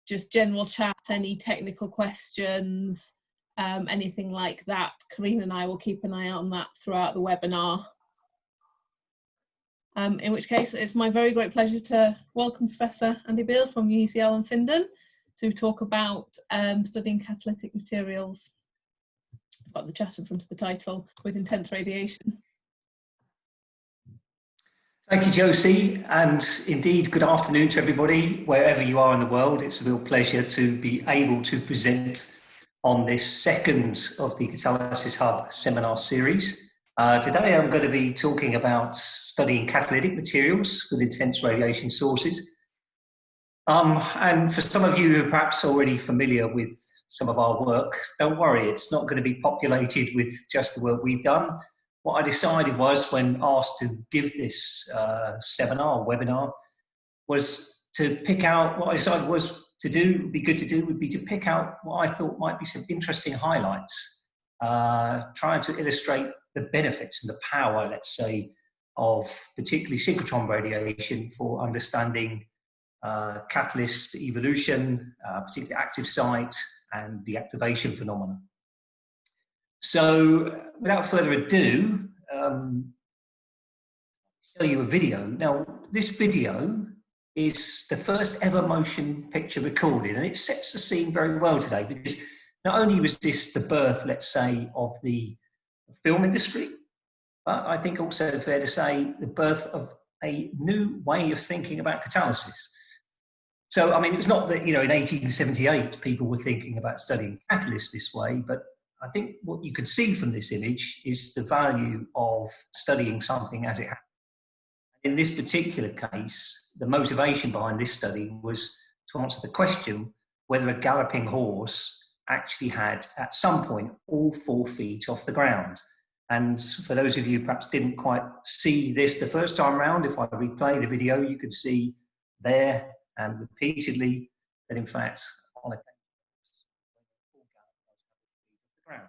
just general chat, any technical questions, anything like that. Karina and I will keep an eye out on that throughout the webinar. In which case, it's my very great pleasure to welcome Professor Andy Beale from UCL in Finland to talk about studying catalytic materials. I've got the chat in front of the title, with intense radiation. Thank you, Josie, and indeed good afternoon to everybody, wherever you are in the world. It's a real pleasure to be able to present on this second of the Catalysis Hub seminar series. Today I'm going to be talking about studying catalytic materials with intense radiation sources. And for some of you who are perhaps already familiar with some of our work, don't worry, it's not going to be populated with just the work we've done. What I decided was, when asked to give this seminar or webinar, was to pick out, what I decided was to do, would be good to do, would be to pick out what I thought might be some interesting highlights, trying to illustrate the benefits and the power, let's say, of particularly synchrotron radiation for understanding catalyst evolution, particularly active site and the activation phenomena. So without further ado, I'll show you a video. Now, this video is the first ever motion picture recorded, and it sets the scene very well today, because not only was this the birth, let's say, of the film industry, but I think also fair to say the birth of a new way of thinking about catalysis. So, I mean, it was not that, you know, in 1878 people were thinking about studying catalysts this way, but I think what you can see from this image is the value of studying something as it happened. In this particular case, the motivation behind this study was to answer the question whether a galloping horse actually had, at some point, all 4 feet off the ground. And for those of you who perhaps didn't quite see this the first time around, if I replay the video, you could see there and repeatedly that, in fact, on a ground.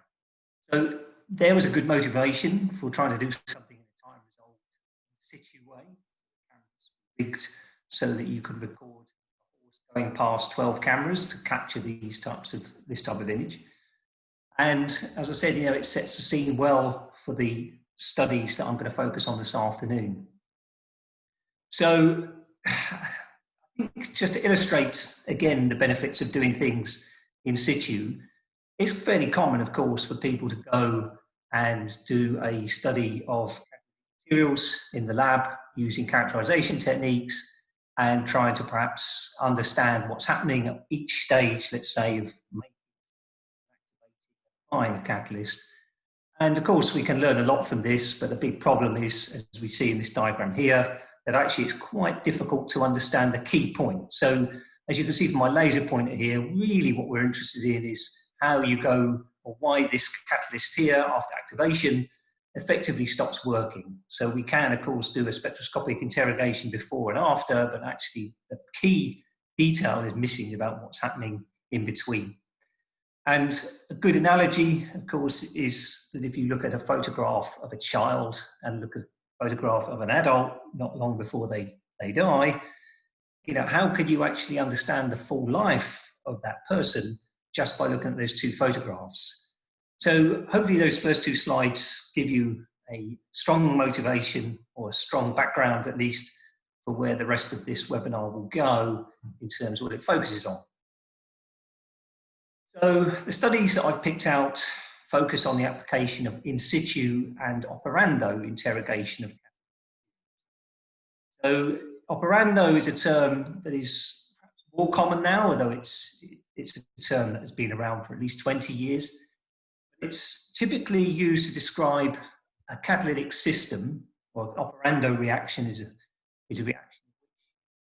So there was a good motivation for trying to do something in a time-resolved situ way, rigged so that you could record going past 12 cameras to capture this type of image. And as I said, you know, it sets the scene well for the studies that I'm going to focus on this afternoon. So I think just to illustrate again the benefits of doing things in situ, it's fairly common, of course, for people to go and do a study of materials in the lab using characterization techniques and trying to perhaps understand what's happening at each stage, let's say, of applying a catalyst. And of course, we can learn a lot from this, but the big problem is, as we see in this diagram here, that actually it's quite difficult to understand the key point. So as you can see from my laser pointer here, really what we're interested in is how you go, or why this catalyst here after activation effectively stops working. So we can, of course, do a spectroscopic interrogation before and after, but actually the key detail is missing about what's happening in between. And a good analogy, of course, is that if you look at a photograph of a child and look at a photograph of an adult not long before they die, you know, how could you actually understand the full life of that person just by looking at those 2 photographs? So hopefully those first 2 slides give you a strong motivation, or a strong background at least, for where the rest of this webinar will go in terms of what it focuses on. So the studies that I've picked out focus on the application of in situ and operando interrogation of. So operando is a term that is perhaps more common now, although it's a term that has been around for at least 20 years. It's typically used to describe a catalytic system, or operando reaction is a reaction.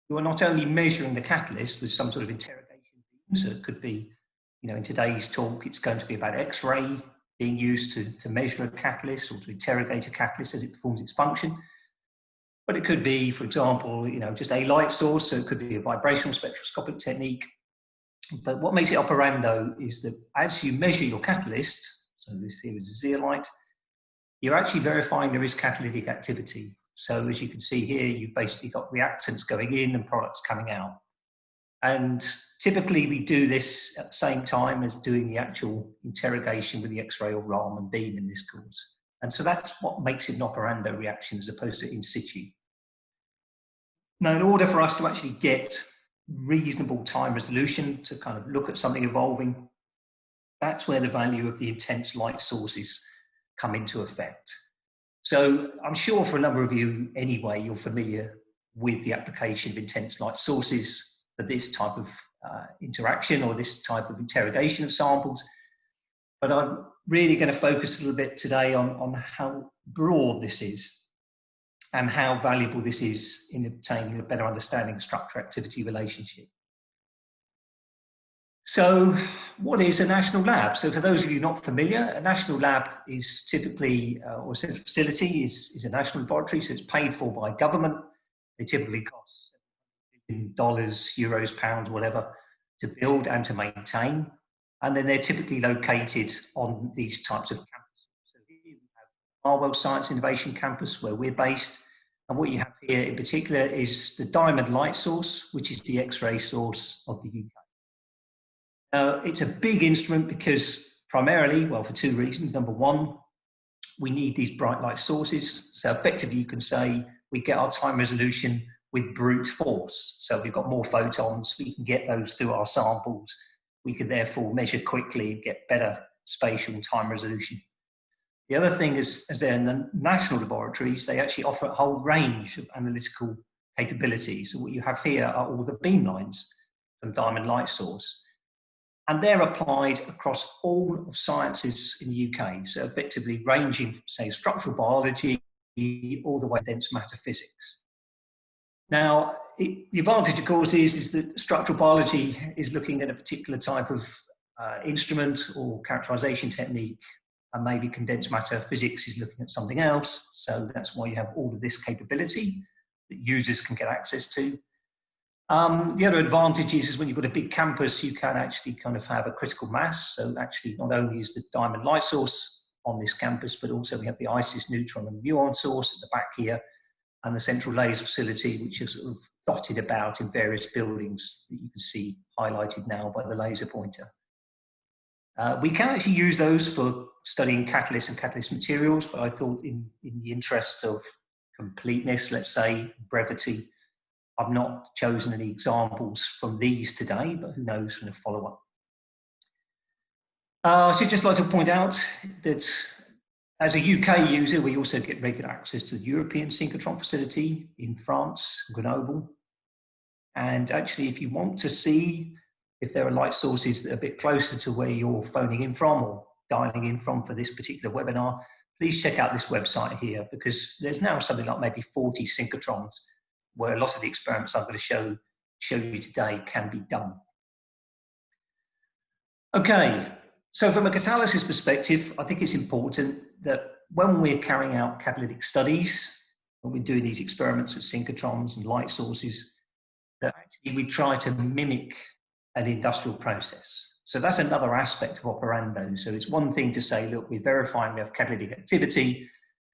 You are not only measuring the catalyst with some sort of interrogation beam, so it could be, you know, in today's talk, it's going to be about X-ray being used to measure a catalyst or to interrogate a catalyst as it performs its function. But it could be, for example, you know, just a light source, so it could be a vibrational spectroscopic technique. But what makes it operando is that as you measure your catalyst, so this here is zeolite, you're actually verifying there is catalytic activity. So as you can see here, you've basically got reactants going in and products coming out. And typically we do this at the same time as doing the actual interrogation with the X-ray or Raman beam in this course. And so that's what makes it an operando reaction as opposed to in situ. Now, in order for us to actually get reasonable time resolution to kind of look at something evolving, that's where the value of the intense light sources come into effect. So I'm sure for a number of you anyway, you're familiar with the application of intense light sources for this type of interaction or this type of interrogation of samples. But I'm really going to focus a little bit today on how broad this is and how valuable this is in obtaining a better understanding of structure-activity relationship. So what is a national lab? So for those of you not familiar, a national lab is typically, or a central facility is a national laboratory, so it's paid for by government. They typically cost dollars, euros, pounds, whatever, to build and to maintain. And then they're typically located on these types of campuses. So here we have Harwell Science Innovation Campus, where we're based. And what you have here in particular is the diamond light source, which is the X-ray source of the UK. Now, it's a big instrument because primarily, well, for two reasons. Number one, we need these bright light sources. So effectively, you can say we get our time resolution with brute force. So we've got more photons, we can get those through our samples. We can therefore measure quickly and get better spatial time resolution. The other thing is, as they're national laboratories, they actually offer a whole range of analytical capabilities. So what you have here are all the beamlines from diamond light source. And they're applied across all of sciences in the UK. So effectively ranging from, say, structural biology all the way to dense matter physics. Now, the advantage, of course, is that structural biology is looking at a particular type of instrument or characterization technique, and maybe condensed matter physics is looking at something else. So that's why you have all of this capability that users can get access to. The other advantage is when you've got a big campus, you can actually kind of have a critical mass. So actually, not only is the diamond light source on this campus, but also we have the ISIS neutron and muon source at the back here, and the central laser facility, which is sort of dotted about in various buildings that you can see highlighted now by the laser pointer. We can actually use those for studying catalysts and catalyst materials, but I thought in the interests of completeness, let's say, brevity, I've not chosen any examples from these today, but who knows from the follow-up. I should just like to point out that as a UK user, we also get regular access to the European synchrotron facility in France, Grenoble. And actually, if you want to see if there are light sources that are a bit closer to where you're phoning in from or dialing in from for this particular webinar, please check out this website here, because there's now something like maybe 40 synchrotrons where a lot of the experiments I'm going to show you today can be done. Okay, so from a catalysis perspective, I think it's important that when we're carrying out catalytic studies, when we're doing these experiments at synchrotrons and light sources, that actually we try to mimic an industrial process. So that's another aspect of Operando. So it's one thing to say, look, we're verifying we have catalytic activity,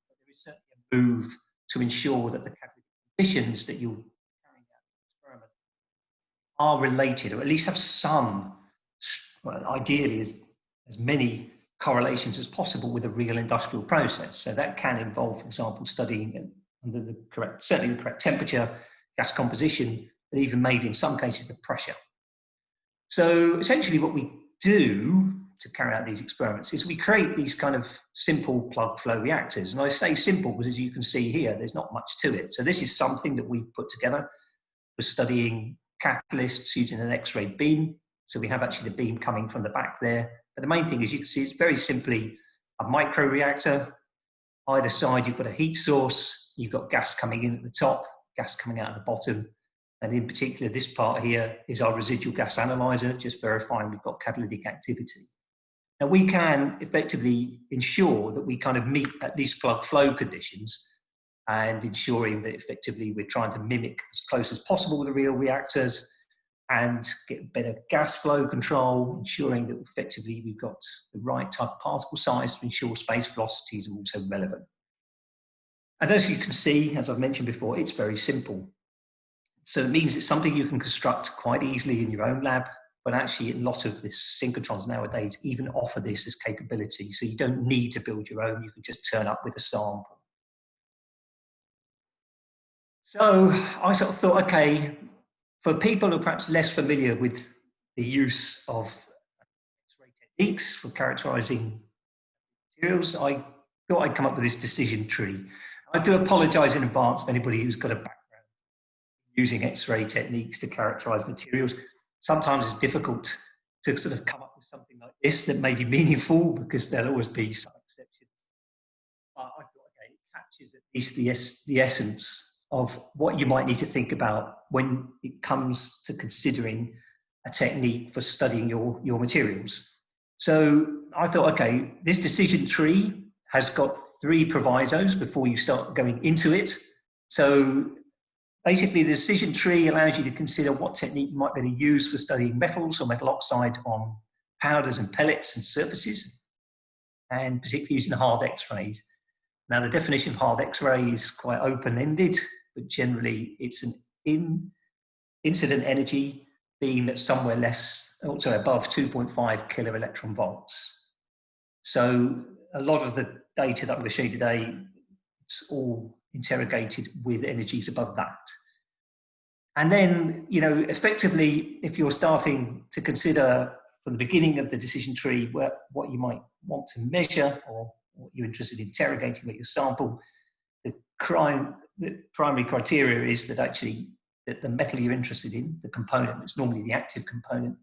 but there is certainly a move to ensure that the catalytic conditions that you're carrying out the experiment are related, or at least have some, well, ideally as many correlations as possible with a real industrial process. So that can involve, for example, studying under the correct, certainly the correct temperature, gas composition, but even maybe in some cases the pressure. So essentially what we do to carry out these experiments is we create these kind of simple plug flow reactors. And I say simple because, as you can see here, there's not much to it. So this is something that we put together for studying catalysts using an X-ray beam. So we have actually the beam coming from the back there. But the main thing is, you can see it's very simply a microreactor. Either side you've got a heat source, you've got gas coming in at the top, gas coming out at the bottom. And in particular, this part here is our residual gas analyzer, just verifying we've got catalytic activity. Now we can effectively ensure that we kind of meet at least plug flow conditions, and ensuring that effectively we're trying to mimic as close as possible with the real reactors and get better gas flow control, ensuring that effectively we've got the right type of particle size to ensure space velocities are also relevant. And as you can see, as I've mentioned before, it's very simple. So it means it's something you can construct quite easily in your own lab, but actually a lot of the synchrotrons nowadays even offer this as capability. So you don't need to build your own, you can just turn up with a sample. So I sort of thought, okay, for people who are perhaps less familiar with the use of X-ray techniques for characterizing materials, I thought I'd come up with this decision tree. I do apologize in advance for anybody who's got a background using X-ray techniques to characterize materials. Sometimes it's difficult to sort of come up with something like this that may be meaningful, because there'll always be some exceptions. But I thought, okay, it captures at least the essence of what you might need to think about when it comes to considering a technique for studying your materials. So I thought, okay, this decision tree has got 3 provisos before you start going into it. So basically, the decision tree allows you to consider what technique you might be able to use for studying metals or metal oxide on powders and pellets and surfaces, and particularly using hard X-rays. Now, the definition of hard X-ray is quite open-ended, but generally it's an incident energy beam that's somewhere above 2.5 kilo electron volts. So a lot of the data that I'm going to show you today, it's all interrogated with energies above that. And then, you know, effectively, if you're starting to consider from the beginning of the decision tree what you might want to measure or what you're interested in interrogating with your sample, the primary criteria is that actually that the metal you're interested in, the component that's normally the active component,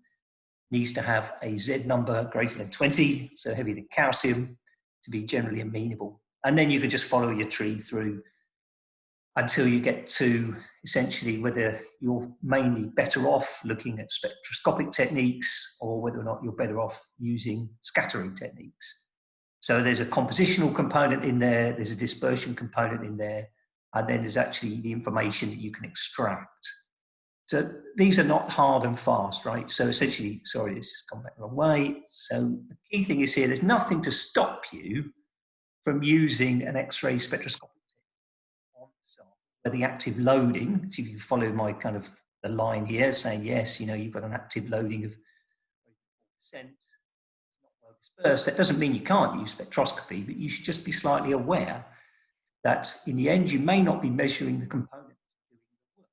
needs to have a Z number greater than 20, so heavier than calcium, to be generally amenable. And then you could just follow your tree through until you get to essentially whether you're mainly better off looking at spectroscopic techniques or whether or not you're better off using scattering techniques. So there's a compositional component in there, there's a dispersion component in there, and then there's actually the information that you can extract. So these are not hard and fast, right? So essentially, sorry, this has gone back the wrong way. So the key thing is here, there's nothing to stop you from using an X-ray spectroscopic technique on the sample, where the active loading, so if you follow my kind of the line here saying, yes, you know, you've got an active loading of 4%, not well dispersed. That doesn't mean you can't use spectroscopy, but you should just be slightly aware that in the end, you may not be measuring the components doing the work.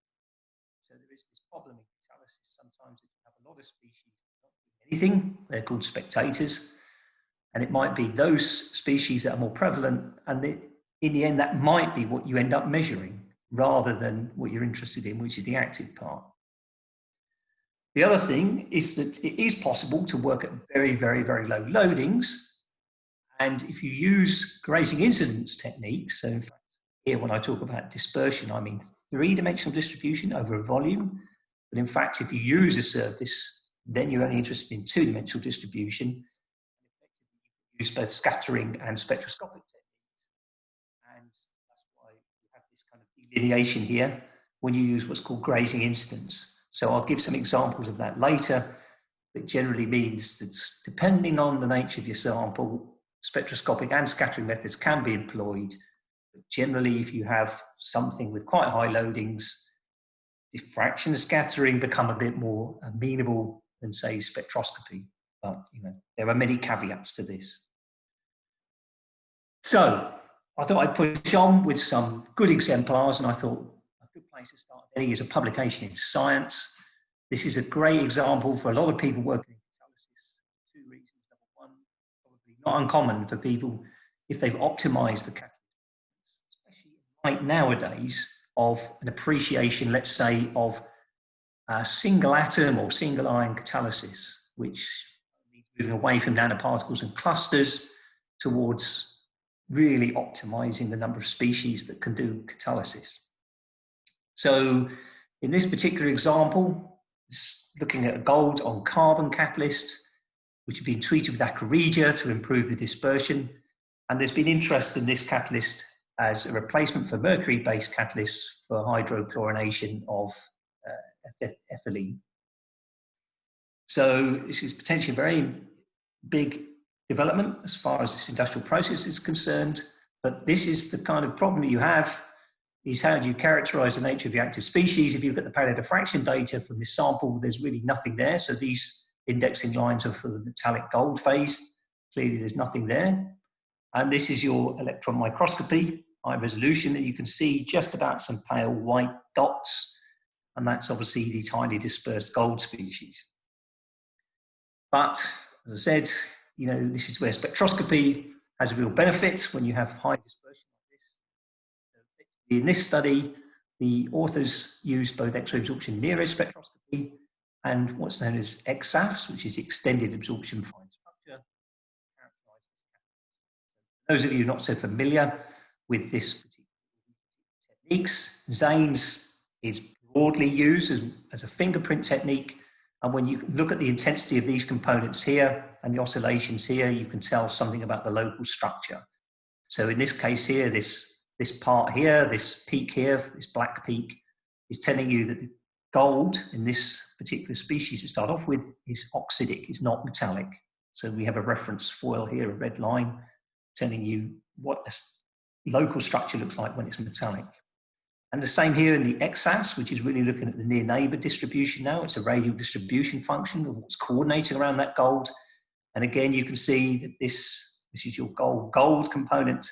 So there is this problem in catalysis. Sometimes if you have a lot of species not doing anything, they're called spectators. And it might be those species that are more prevalent. And in the end, that might be what you end up measuring rather than what you're interested in, which is the active part. The other thing is that it is possible to work at very, very, very low loadings. And if you use grazing incidence techniques, so in fact, here when I talk about dispersion, I mean 3-dimensional distribution over a volume. But in fact, if you use a surface, then you're only interested in 2-dimensional distribution. You use both scattering and spectroscopic techniques. And that's why you have this kind of delineation here when you use what's called grazing incidence. So I'll give some examples of that later. It generally means that depending on the nature of your sample, spectroscopic and scattering methods can be employed. But generally, if you have something with quite high loadings, diffraction scattering become a bit more amenable than, say, spectroscopy. But you know, there are many caveats to this. So I thought I'd push on with some good exemplars, and I thought a good place to start today is a publication in Science. This is a great example for a lot of people working in catalysis for 2 reasons. Number one, probably not uncommon for people if they've optimized the catalyst, especially right nowadays, of an appreciation, let's say, of a single atom or single ion catalysis, which means moving away from nanoparticles and clusters towards really optimizing the number of species that can do catalysis. So in this particular example, looking at a gold on carbon catalyst, which has been treated with aqua regia to improve the dispersion. And there's been interest in this catalyst as a replacement for mercury-based catalysts for hydrochlorination of ethylene. So this is potentially a very big development as far as this industrial process is concerned, but this is the kind of problem you have is how do you characterize the nature of the active species. If you look at the Pareto diffraction data from this sample, there's really nothing there. So these indexing lines are for the metallic gold phase. Clearly there's nothing there. And this is your electron microscopy, high resolution, and you can see just about some pale white dots. And that's obviously these highly dispersed gold species. But as I said, you know, this is where spectroscopy has a real benefit when you have high dispersion like this. So in this study, the authors used both X-ray absorption near-edge spectroscopy and what's known as XAFS, which is extended absorption fine structure. Those of you not so familiar with this particular techniques, Zane's is broadly used as a fingerprint technique. And when you look at the intensity of these components here and the oscillations here, you can tell something about the local structure. So in this case here, this part here, this peak here, this black peak, is telling you that the gold in this particular species to start off with is oxidic, is not metallic. So we have a reference foil here, a red line, telling you what a local structure looks like when it's metallic. And the same here in the XAFS, which is really looking at the near neighbor distribution now. It's a radial distribution function of what's coordinating around that gold. And again, you can see that this is your gold component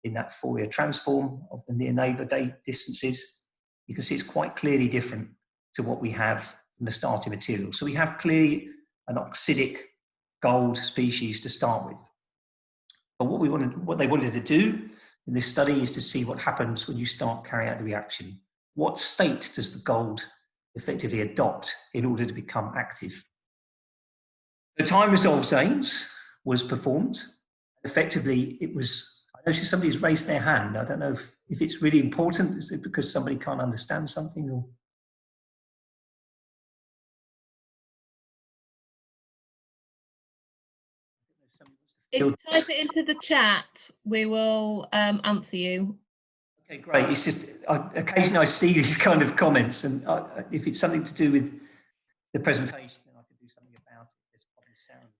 in that Fourier transform of the near neighbor distances. You can see it's quite clearly different to what we have in the starting material. So we have clearly an oxidic gold species to start with. But what they wanted to do in this study is to see what happens when you start carrying out the reaction. What state does the gold effectively adopt in order to become active? The time resolved Zanes was performed. Effectively, it was, I noticed somebody's raised their hand. I don't know if it's really important. Is it because somebody can't understand something? Or? If you type it into the chat, we will answer you. Okay, great. It's just occasionally I see these kind of comments, and if it's something to do with the presentation, then I can do something about it. There's probably sound.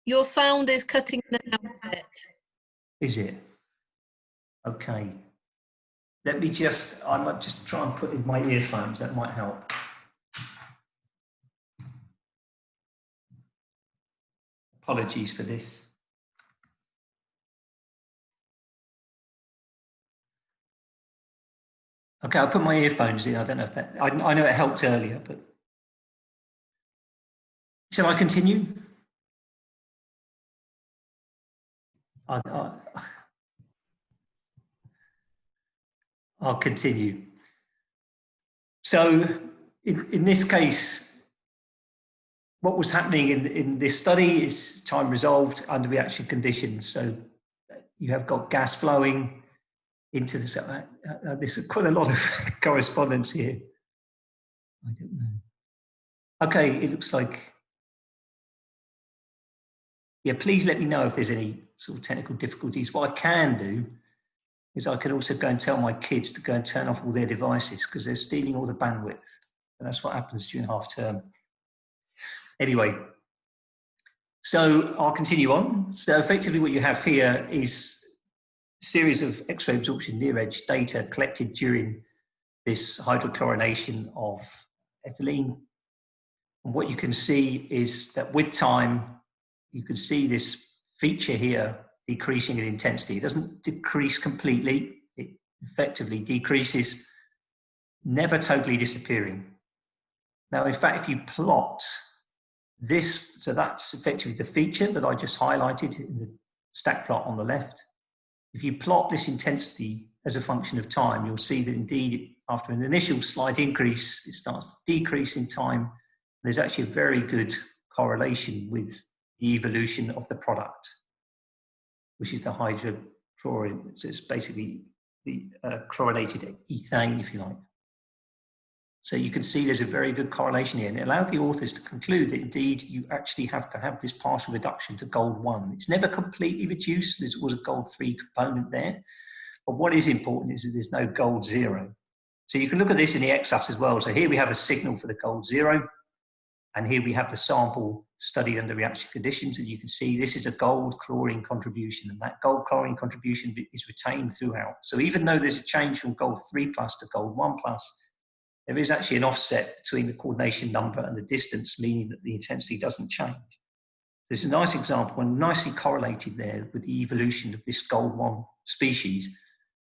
Your sound is cutting in and out a bit. Is it? Okay. Let me just, I might just try and put in my earphones. That might help. Apologies for this. Okay, I'll put my earphones in. I don't know if that, I know it helped earlier, but. Shall I continue? I'll continue. So in this case, what was happening in this study is time resolved under reaction conditions. So you have got gas flowing into this. There's quite a lot of correspondence here. I don't know. Okay, it looks like. Yeah, please let me know if there's any sort of technical difficulties. What I can do is I can also go and tell my kids to go and turn off all their devices because they're stealing all the bandwidth. And that's what happens during half term. Anyway, so I'll continue on. So effectively what you have here is a series of X-ray absorption near-edge data collected during this hydrochlorination of ethylene. And what you can see is that with time, you can see this feature here decreasing in intensity. It doesn't decrease completely. It effectively decreases, never totally disappearing. Now, in fact, if you plot this, so that's effectively the feature that I just highlighted in the stack plot on the left. If you plot this intensity as a function of time, you'll see that indeed, after an initial slight increase, it starts to decrease in time. There's actually a very good correlation with the evolution of the product, which is the hydrochlorine. So it's basically the chlorinated ethane, if you like. So you can see there's a very good correlation here, and it allowed the authors to conclude that indeed you actually have to have this partial reduction to gold 1. It's never completely reduced. There was a gold 3 component there, but what is important is that there's no gold 0. So you can look at this in the XAFS as well. So here we have a signal for the gold 0, and here we have the sample studied under reaction conditions, and you can see this is a gold chlorine contribution, and that gold chlorine contribution is retained throughout. So even though there's a change from gold 3+ to gold 1+, there is actually an offset between the coordination number and the distance, meaning that the intensity doesn't change. There's a nice example and nicely correlated there with the evolution of this gold 1 species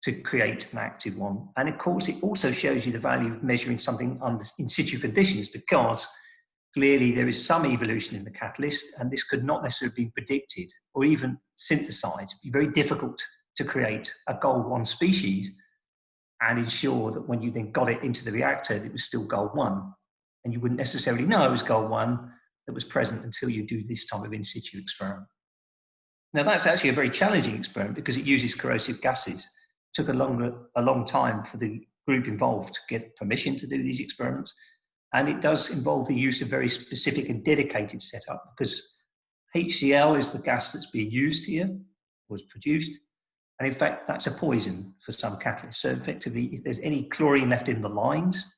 to create an active one. And of course, it also shows you the value of measuring something under in situ conditions, because clearly there is some evolution in the catalyst, and this could not necessarily have been predicted or even synthesized. It'd be very difficult to create a gold 1 species and ensure that when you then got it into the reactor, it was still gold 1. And you wouldn't necessarily know it was gold 1 that was present until you do this type of in situ experiment. Now, that's actually a very challenging experiment because it uses corrosive gases. It took a long time for the group involved to get permission to do these experiments. And it does involve the use of very specific and dedicated setup, because HCl is the gas that's being used here, was produced. And in fact, that's a poison for some catalysts. So effectively, if there's any chlorine left in the lines,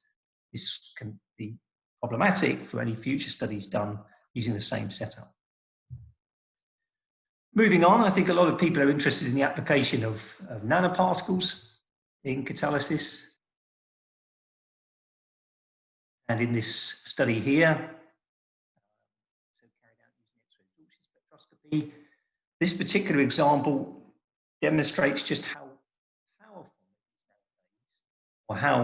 this can be problematic for any future studies done using the same setup. Moving on, I think a lot of people are interested in the application of nanoparticles in catalysis. And in this study here, carried out using X-ray spectroscopy, this particular example demonstrates just how powerful or how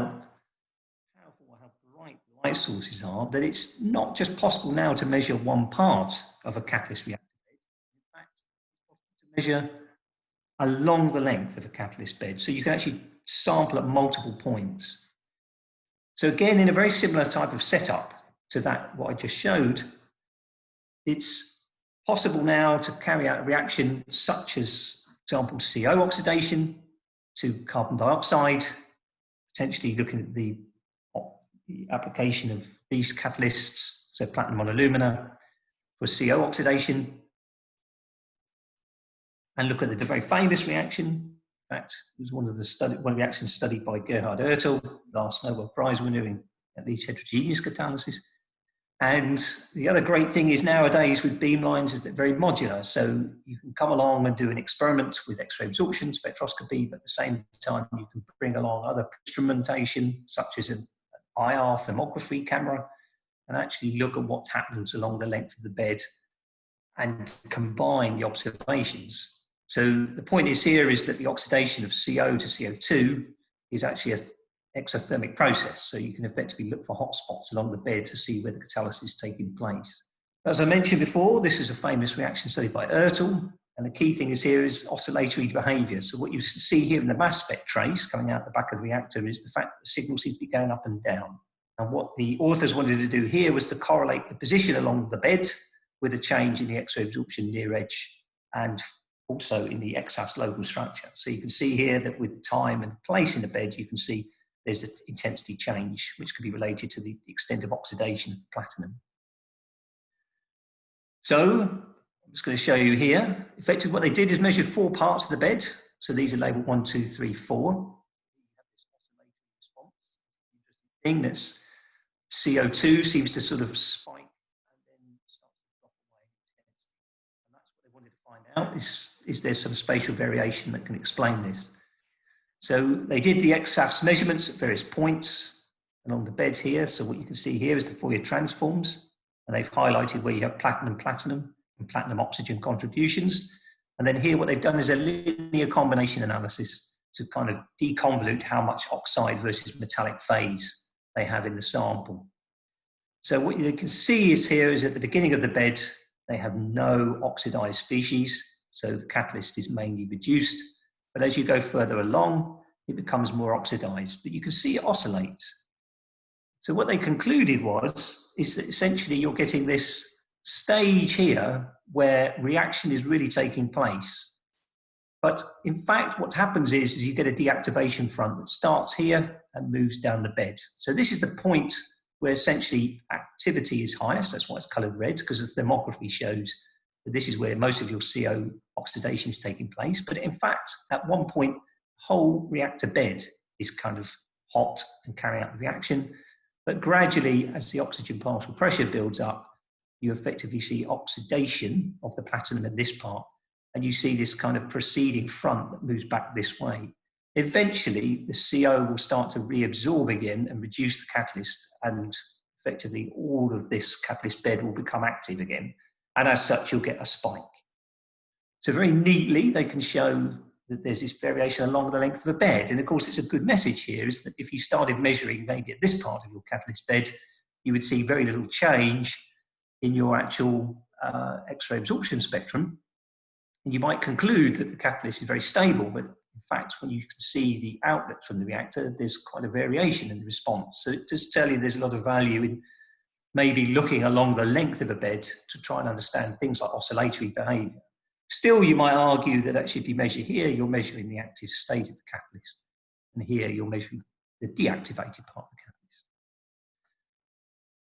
powerful or how bright the light sources are, that it's not just possible now to measure one part of a catalyst reactor bed. In fact, it's possible to measure along the length of a catalyst bed. So you can actually sample at multiple points. So again, in a very similar type of setup to that, what I just showed, it's possible now to carry out a reaction such as, for example, CO oxidation to carbon dioxide, potentially looking at the application of these catalysts, so platinum monolumina, for CO oxidation, and look at the very famous reaction. In fact, it was one of the reactions studied by Gerhard Ertl, last Nobel Prize winner in at least heterogeneous catalysis. And the other great thing is nowadays with beamlines is that very modular. So you can come along and do an experiment with X-ray absorption spectroscopy, but at the same time you can bring along other instrumentation such as an IR thermography camera and actually look at what happens along the length of the bed and combine the observations. So the point is here is that the oxidation of CO to CO2 is actually an exothermic process. So you can effectively look for hotspots along the bed to see where the catalysis is taking place. As I mentioned before, this is a famous reaction studied by Ertl. And the key thing is here is oscillatory behavior. So what you see here in the mass spec trace coming out the back of the reactor is the fact that the signal seems to be going up and down. And what the authors wanted to do here was to correlate the position along the bed with a change in the X-ray absorption near edge and also in the X-AFS local structure. So you can see here that with time and place in the bed, you can see there's an intensity change, which could be related to the extent of oxidation of platinum. So I'm just going to show you here. Effectively, what they did is measured 4 parts of the bed. So these are labeled 1, 2, 3, 4. You have this oscillating response. Interesting thing that's CO2 seems to sort of spike and then starts to drop away in intensity. And that's what they wanted to find out, is there some spatial variation that can explain this. So they did the X-AFS measurements at various points along the bed here. So what you can see here is the Fourier transforms, and they've highlighted where you have platinum and platinum oxygen contributions. And then here what they've done is a linear combination analysis to kind of deconvolute how much oxide versus metallic phase they have in the sample. So what you can see is here is at the beginning of the bed, they have no oxidized species. So the catalyst is mainly reduced. But as you go further along, it becomes more oxidized. But you can see it oscillates. So what they concluded is that essentially you're getting this stage here where reaction is really taking place. But in fact, what happens is you get a deactivation front that starts here and moves down the bed. So this is the point where essentially activity is highest. That's why it's colored red, because the thermography shows that this is where most of your CO oxidation is taking place. But in fact, at one point, the whole reactor bed is kind of hot and carrying out the reaction. But gradually, as the oxygen partial pressure builds up, you effectively see oxidation of the platinum in this part, and you see this kind of proceeding front that moves back this way. Eventually, the CO will start to reabsorb again and reduce the catalyst, and effectively all of this catalyst bed will become active again. And as such, you'll get a spike. So very neatly, they can show that there's this variation along the length of a bed. And of course, it's a good message here is that if you started measuring maybe at this part of your catalyst bed, you would see very little change in your actual X-ray absorption spectrum. And you might conclude that the catalyst is very stable, but in fact, when you can see the outlet from the reactor, there's quite a variation in the response. So it does tell you there's a lot of value in maybe looking along the length of a bed to try and understand things like oscillatory behavior. Still, you might argue that actually if you measure here, you're measuring the active state of the catalyst. And here, you're measuring the deactivated part of the catalyst.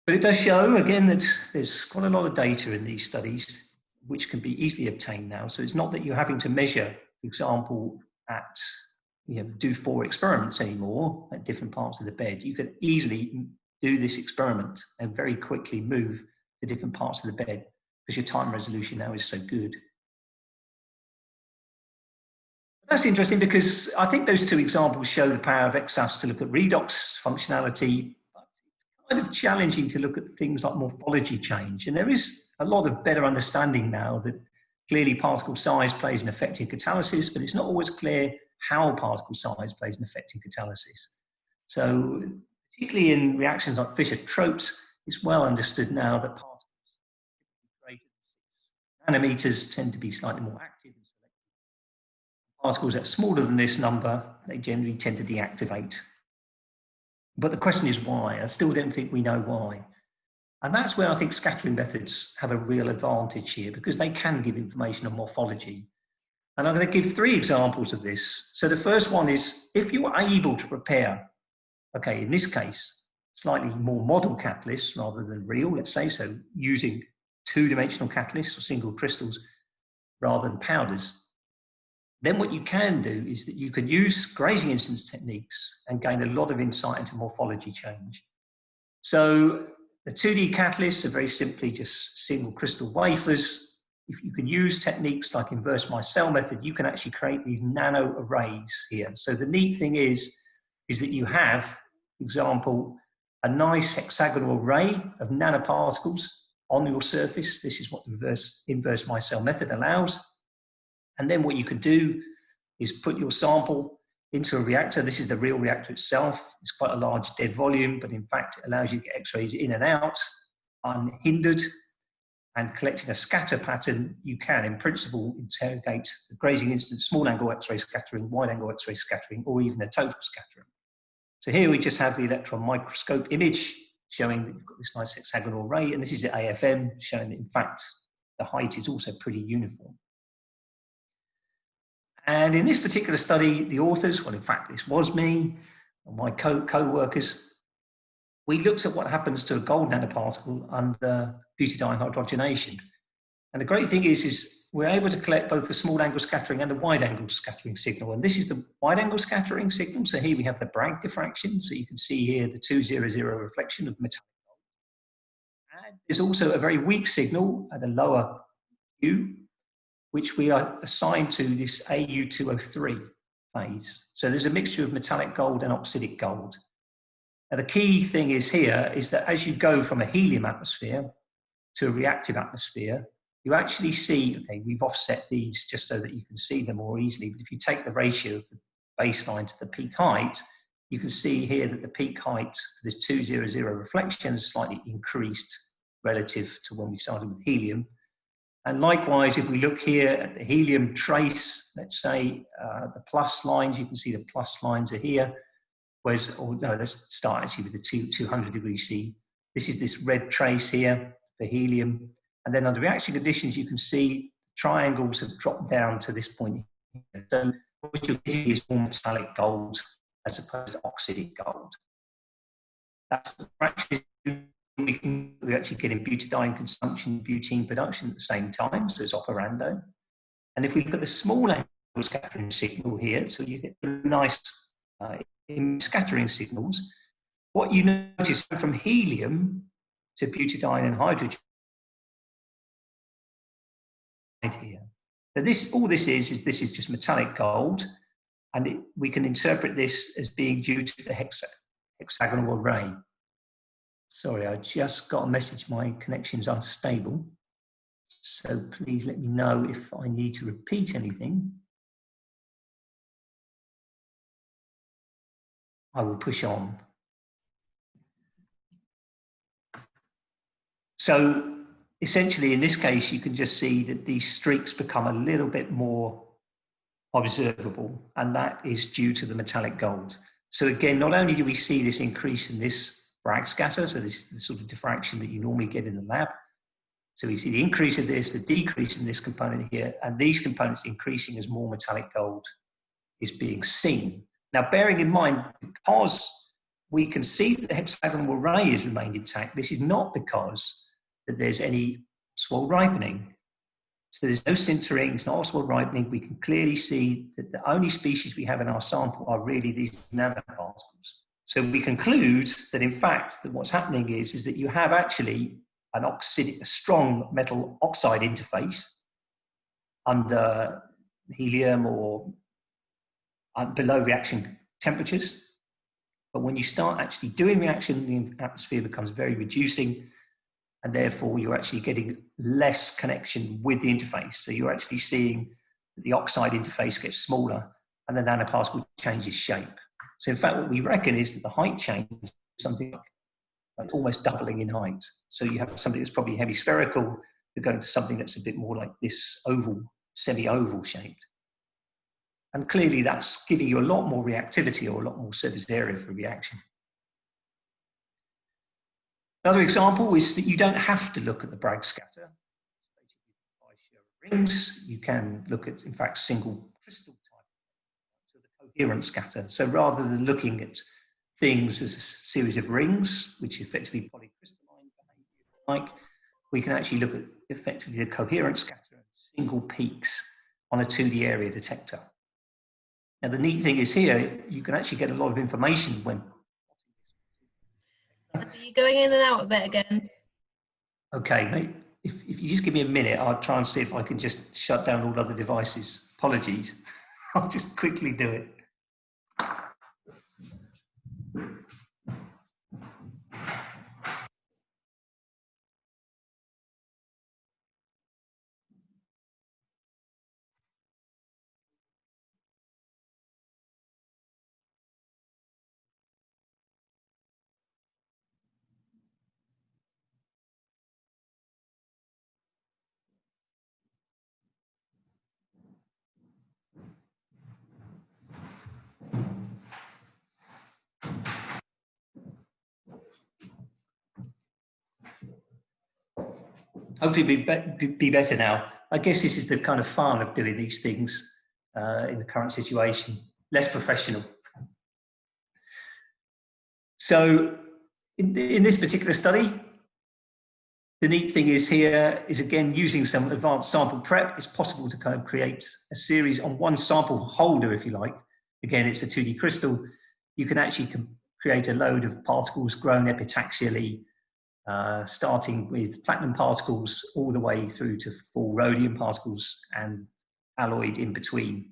But it does show, again, that there's quite a lot of data in these studies which can be easily obtained now. So it's not that you're having to measure, for example, at, do 4 experiments anymore at different parts of the bed. You can easily do this experiment and very quickly move to different parts of the bed because your time resolution now is so good. That's interesting because I think those 2 examples show the power of EXAFS to look at redox functionality. But it's kind of challenging to look at things like morphology change. And there is a lot of better understanding now that clearly particle size plays an effect in catalysis, but it's not always clear how particle size plays an effect in catalysis. So particularly in reactions like Fischer-Tropsch, it's well understood now that particles greater than 6 nanometers tend to be slightly more active. Particles that are smaller than this number, they generally tend to deactivate. But the question is why? I still don't think we know why. And that's where I think scattering methods have a real advantage here because they can give information on morphology. And I'm going to give 3 examples of this. So the first one is if you are able to prepare, okay, in this case, slightly more model catalysts rather than real, let's say, so using 2-dimensional catalysts or single crystals rather than powders, then what you can do is that you can use grazing instance techniques and gain a lot of insight into morphology change. So the 2D catalysts are very simply just single crystal wafers. If you can use techniques like inverse micelle method, you can actually create these nano arrays here. So the neat thing is that you have, for example, a nice hexagonal array of nanoparticles on your surface. This is what the inverse micelle method allows. And then what you could do is put your sample into a reactor. This is the real reactor itself. It's quite a large dead volume, but in fact, it allows you to get X-rays in and out unhindered. And collecting a scatter pattern, you can, in principle, interrogate the grazing instance, small angle X-ray scattering, wide angle X-ray scattering, or even a total scattering. So here we just have the electron microscope image showing that you've got this nice hexagonal array. And this is the AFM showing that, in fact, the height is also pretty uniform. And in this particular study, the authors, well, in fact, this was me and my co-workers, we looked at what happens to a gold nanoparticle under butadiene hydrogenation. And the great thing is we're able to collect both the small angle scattering and the wide angle scattering signal. And this is the wide angle scattering signal. So here we have the Bragg diffraction. So you can see here the 200 reflection of metallic gold. And there's also a very weak signal at the lower U, which we are assigned to this AU203 phase. So there's a mixture of metallic gold and oxidic gold. Now the key thing is here is that as you go from a helium atmosphere to a reactive atmosphere, you actually see, okay, we've offset these just so that you can see them more easily, but if you take the ratio of the baseline to the peak height, you can see here that the peak height for this 200 reflection is slightly increased relative to when we started with helium. And likewise, if we look here at the helium trace, let's say the plus lines, you can see the plus lines are here. Whereas, or no, let's start actually with the 200 degrees C. This is this red trace here for helium. And then under reaction conditions, you can see the triangles have dropped down to this point here. So what you're getting is more metallic gold as opposed to oxidic gold. That's what actually we're actually getting butadiene consumption, butene production at the same time, so it's Operando. And if we look at the small angle scattering signal here, so you get nice scattering signals, what you notice from helium to butadiene and hydrogen here. So all this is just metallic gold, and we can interpret this as being due to the hexagonal array. Sorry, I just got a message, my connection's unstable. So please let me know if I need to repeat anything. I will push on. So essentially, in this case, you can just see that these streaks become a little bit more observable, and that is due to the metallic gold. So again, not only do we see this increase in this Bragg scatter, so this is the sort of diffraction that you normally get in the lab. So we see the increase of this, the decrease in this component here, and these components increasing as more metallic gold is being seen. Now, bearing in mind, because we can see that the hexagonal array has remained intact, this is not because that there's any Ostwald ripening. So there's no sintering, it's not Ostwald ripening. We can clearly see that the only species we have in our sample are really these nanoparticles. So we conclude that in fact, that what's happening is that you have actually a strong metal oxide interface under helium or below reaction temperatures. But when you start actually doing reaction, the atmosphere becomes very reducing, and therefore you're actually getting less connection with the interface. So you're actually seeing that the oxide interface gets smaller and the nanoparticle changes shape. So in fact, what we reckon is that the height change is something like almost doubling in height. So you have something that's probably hemispherical, you're going to something that's a bit more like this oval, semi-oval shaped. And clearly that's giving you a lot more reactivity or a lot more surface area for reaction. Another example is that you don't have to look at the Bragg scatter. Rings, you can look at, in fact, single crystal type, so the coherent scatter. So rather than looking at things as a series of rings, which effectively polycrystalline behavior like, we can actually look at effectively the coherent scatter and single peaks on a 2D area detector. Now the neat thing is here, you can actually get a lot of information when... Are you going in and out a bit again? Okay, mate. If you just give me a minute, I'll try and see if I can just shut down all other devices. Apologies. I'll just quickly do it. Hopefully be better now. I guess this is the kind of fun of doing these things in the current situation. Less professional. So in this particular study, the neat thing is here is again using some advanced sample prep, it's possible to kind of create a series on one sample holder, if you like. Again, it's a 2D crystal. You can actually create a load of particles grown epitaxially, starting with platinum particles all the way through to full rhodium particles and alloyed in between.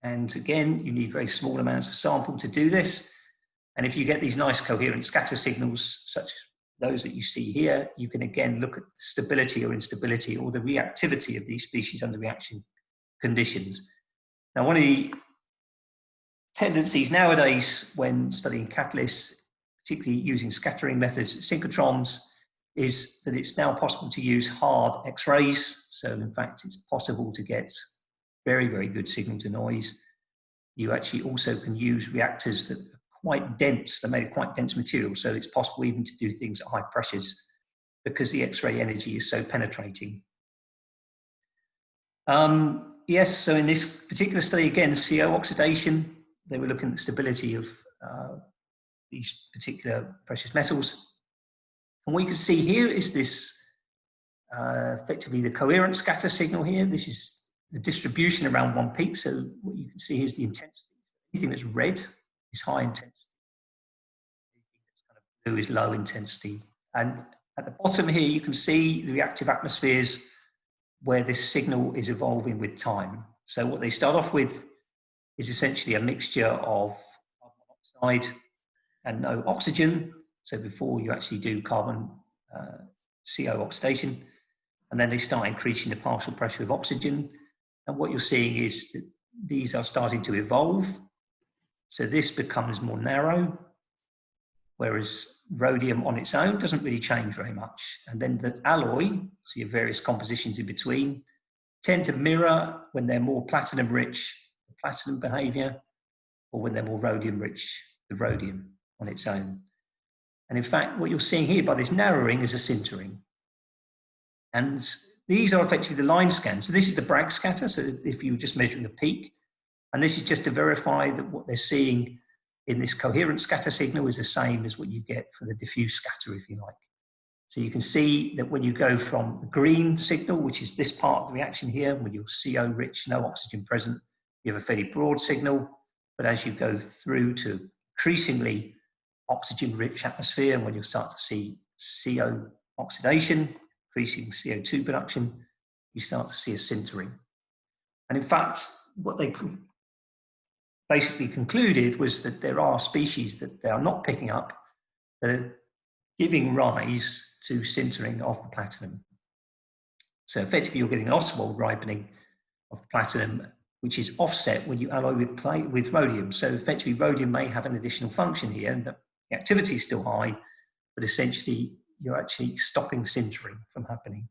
And again, you need very small amounts of sample to do this. And if you get these nice coherent scatter signals, such as those that you see here, you can again look at the stability or instability or the reactivity of these species under reaction conditions. Now, one of the tendencies nowadays when studying catalysts, particularly using scattering methods, synchrotrons, is that it's now possible to use hard X-rays. So in fact, it's possible to get very, very good signal to noise. You actually also can use reactors that are quite dense, they're made of quite dense material. So it's possible even to do things at high pressures because the X-ray energy is so penetrating. Yes, so in this particular study, again, CO oxidation, they were looking at the stability of these particular precious metals. And what you can see here is this, effectively the coherent scatter signal here. This is the distribution around one peak. So what you can see here is the intensity. Anything that's red is high intensity. Anything that's kind of blue is low intensity. And at the bottom here, you can see the reactive atmospheres where this signal is evolving with time. So what they start off with is essentially a mixture of carbon monoxide and no oxygen. So before you actually do carbon CO oxidation, and then they start increasing the partial pressure of oxygen. And what you're seeing is that these are starting to evolve. So this becomes more narrow, whereas rhodium on its own doesn't really change very much. And then the alloy, so your various compositions in between, tend to mirror when they're more platinum rich, the platinum behavior, or when they're more rhodium rich, the rhodium on its own. And in fact, what you're seeing here by this narrowing is a sintering. And these are effectively the line scans. So this is the Bragg scatter. So if you were just measuring the peak, and this is just to verify that what they're seeing in this coherent scatter signal is the same as what you get for the diffuse scatter, if you like. So you can see that when you go from the green signal, which is this part of the reaction here, when you're CO rich, no oxygen present, you have a fairly broad signal. But as you go through to increasingly oxygen rich atmosphere, and when you start to see CO oxidation, increasing CO2 production, you start to see a sintering. And in fact, what they basically concluded was that there are species that they are not picking up that are giving rise to sintering of the platinum. So effectively, you're getting an osmolar ripening of the platinum, which is offset when you alloy with rhodium. So effectively, rhodium may have an additional function here, and the activity is still high, but essentially, you're actually stopping sintering from happening.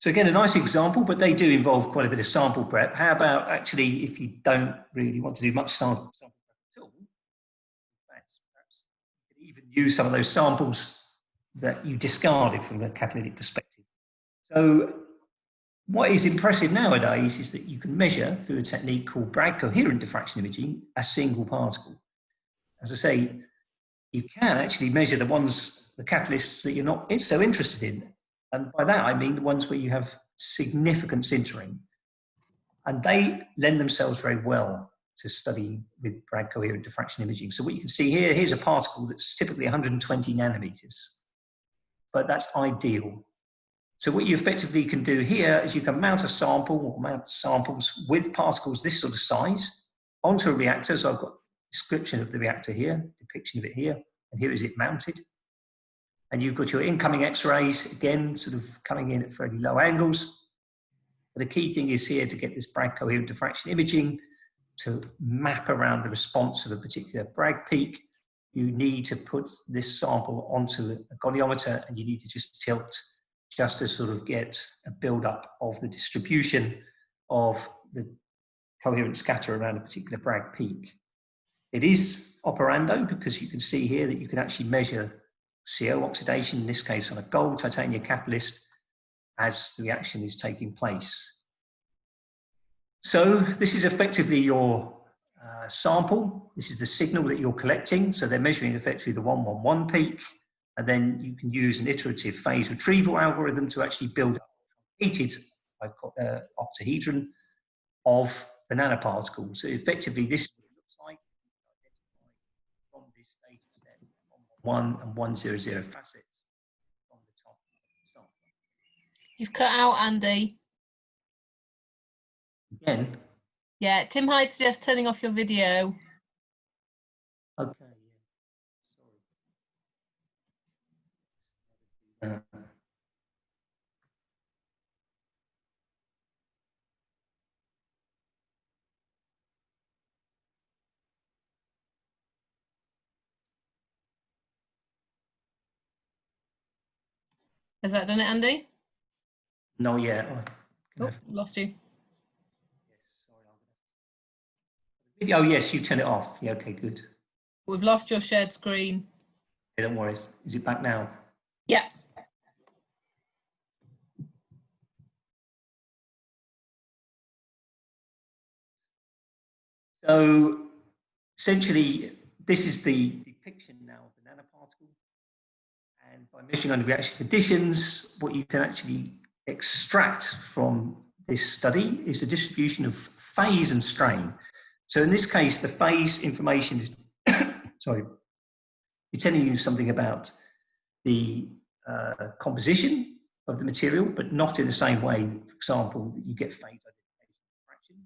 So again, a nice example, but they do involve quite a bit of sample prep. How about actually, if you don't really want to do much sample prep at all, perhaps you could even use some of those samples that you discarded from the catalytic perspective. So what is impressive nowadays is that you can measure through a technique called Bragg coherent diffraction imaging a single particle. As I say, you can actually measure the catalysts that you're not so interested in. And by that, I mean the ones where you have significant sintering. And they lend themselves very well to study with Bragg coherent diffraction imaging. So what you can see here, here's a particle that's typically 120 nanometers, but that's ideal. So what you effectively can do here is you can mount a sample or mount samples with particles this sort of size onto a reactor. So I've got a description of the reactor here, depiction of it here, and here is it mounted. And you've got your incoming X-rays, again, sort of coming in at fairly low angles. But the key thing is here to get this Bragg coherent diffraction imaging to map around the response of a particular Bragg peak. You need to put this sample onto a goniometer, and you need to just tilt just to sort of get a build-up of the distribution of the coherent scatter around a particular Bragg peak. It is Operando because you can see here that you can actually measure CO oxidation, in this case on a gold titanium catalyst, as the reaction is taking place. So this is effectively your sample. This is the signal that you're collecting. So they're measuring effectively the 111 peak, and then you can use an iterative phase retrieval algorithm to actually build up a truncated octahedron of the nanoparticles. So effectively, this is what it looks like from this data set, 1 and 100 facets from the top sample. You've cut out, Andy. Again? Yeah, Tim Hyde suggests turning off your video. Okay. Sorry. Has that done it, Andy? No, yet. Oh, lost you. Oh, yes, you turn it off. Yeah, okay, good. We've lost your shared screen. Yeah, don't worry. Is it back now? Yeah. So essentially, this is the depiction now of the nanoparticle. And by measuring under reaction conditions, what you can actually extract from this study is the distribution of phase and strain. So in this case, the phase information is, sorry, it's telling you something about the composition of the material, but not in the same way, for example, that you get phase identification fraction.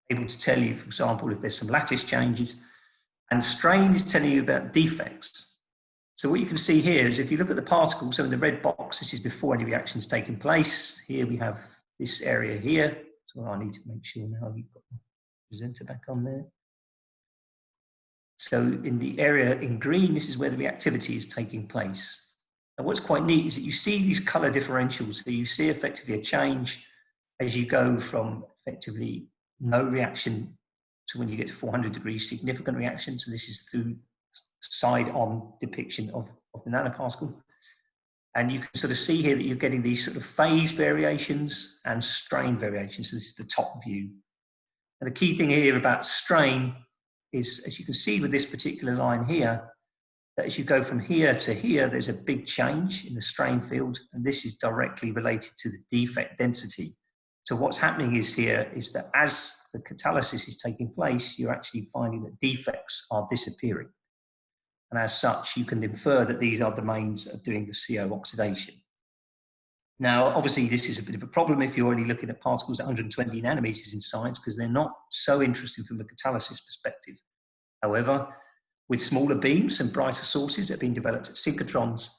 Able to tell you, for example, if there's some lattice changes, and strain is telling you about defects. So what you can see here is if you look at the particles, so in the red box, this is before any reaction's taken place. Here we have this area here. So I need to make sure now you've got the presenter back on there. So in the area in green, this is where the reactivity is taking place. And what's quite neat is that you see these color differentials. So you see effectively a change as you go from effectively no reaction to when you get to 400 degrees, significant reaction. So this is through side-on depiction of the nanoparticle. And you can sort of see here that you're getting these sort of phase variations and strain variations. So this is the top view. And the key thing here about strain is, as you can see with this particular line here, that as you go from here to here, there's a big change in the strain field, and this is directly related to the defect density. So what's happening is here is that as the catalysis is taking place, you're actually finding that defects are disappearing. And as such, you can infer that these are domains of doing the CO oxidation. Now, obviously, this is a bit of a problem if you're only looking at particles at 120 nanometers in size, because they're not so interesting from a catalysis perspective. However, with smaller beams and brighter sources that have been developed at synchrotrons,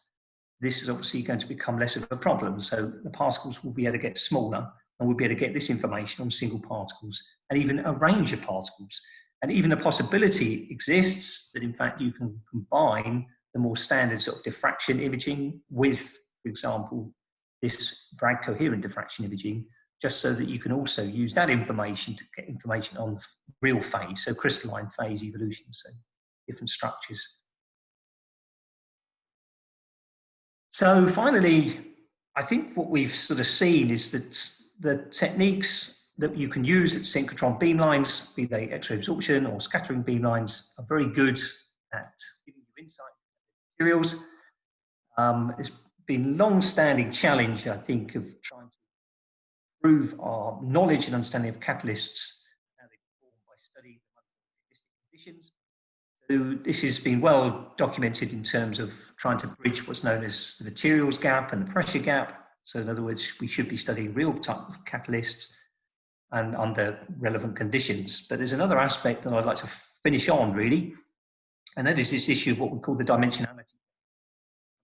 this is obviously going to become less of a problem. So the particles will be able to get smaller, and we'll be able to get this information on single particles and even a range of particles. And even a possibility exists that, in fact, you can combine the more standard sort of diffraction imaging with, for example, this Bragg coherent diffraction imaging, just so that you can also use that information to get information on the real phase, so crystalline phase evolution, so different structures. So finally, I think what we've sort of seen is that the techniques that you can use at synchrotron beamlines, be they X-ray absorption or scattering beamlines, are very good at giving you insight into materials. It's been a long-standing challenge, I think, of trying to improve our knowledge and understanding of catalysts, how they perform by studying them under realistic conditions. So this has been well documented in terms of trying to bridge what's known as the materials gap and the pressure gap. So in other words, we should be studying real type of catalysts and under relevant conditions. But there's another aspect that I'd like to finish on, really, and that is this issue of what we call the dimensionality.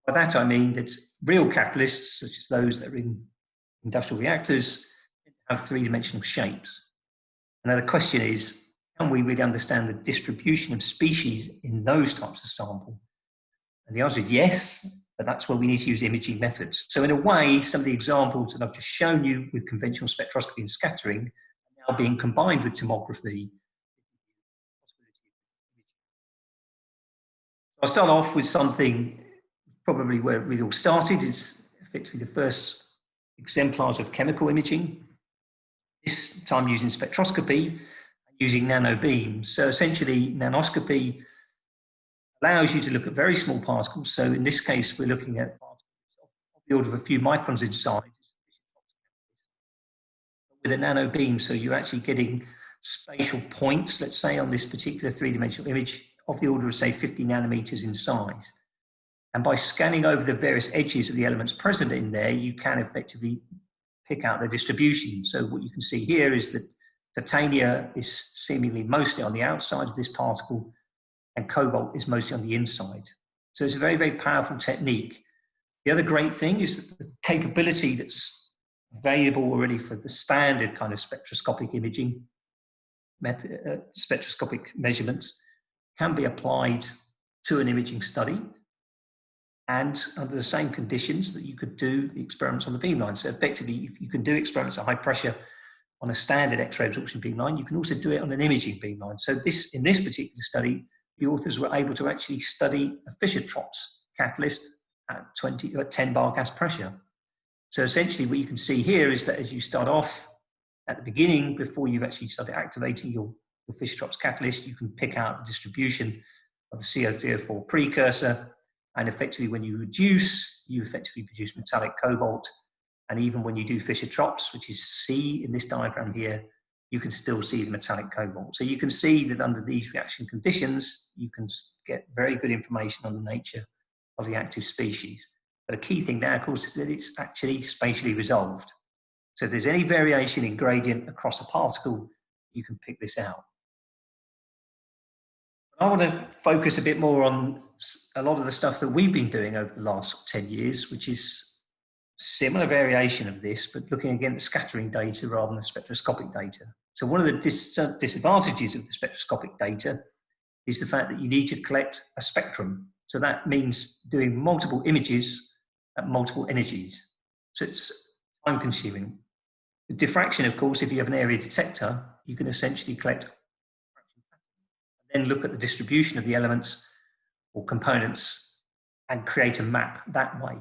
By that I mean that real catalysts, such as those that are in industrial reactors, have three-dimensional shapes. And now the question is, can we really understand the distribution of species in those types of sample? And the answer is yes, but that's where we need to use imaging methods. So in a way, some of the examples that I've just shown you with conventional spectroscopy and scattering are now being combined with tomography. I'll start off with something probably where it really all started. It's effectively the first exemplars of chemical imaging, this time using spectroscopy, using nano beams. So essentially, nanoscopy allows you to look at very small particles. So in this case, we're looking at particles of the order of a few microns in size with a nano beam. So you're actually getting spatial points, let's say, on this particular three-dimensional image of the order of, say, 50 nanometers in size. And by scanning over the various edges of the elements present in there, you can effectively pick out the distribution. So what you can see here is that titania is seemingly mostly on the outside of this particle, and cobalt is mostly on the inside. So it's a very, very powerful technique. The other great thing is that the capability that's available already for the standard kind of spectroscopic imaging, spectroscopic measurements, can be applied to an imaging study, and under the same conditions that you could do the experiments on the beamline. So effectively, if you can do experiments at high pressure on a standard X-ray absorption beamline, you can also do it on an imaging beamline. So in this particular study, the authors were able to actually study a Fischer-Tropsch catalyst at 10 bar gas pressure. So essentially what you can see here is that as you start off at the beginning, before you've actually started activating your Fischer-Tropsch catalyst, you can pick out the distribution of the CO304 precursor. And effectively, when you reduce, you effectively produce metallic cobalt. And even when you do Fischer-Tropsch, which is C in this diagram here, you can still see the metallic cobalt. So you can see that under these reaction conditions, you can get very good information on the nature of the active species. But a key thing now, of course, is that it's actually spatially resolved. So if there's any variation in gradient across a particle, you can pick this out. I want to focus a bit more on a lot of the stuff that we've been doing over the last 10 years, which is similar variation of this, but looking again at scattering data rather than the spectroscopic data. So one of the disadvantages of the spectroscopic data is the fact that you need to collect a spectrum. So that means doing multiple images at multiple energies. So it's time consuming. The diffraction, of course, if you have an area detector, you can essentially collect and then look at the distribution of the elements or components and create a map that way.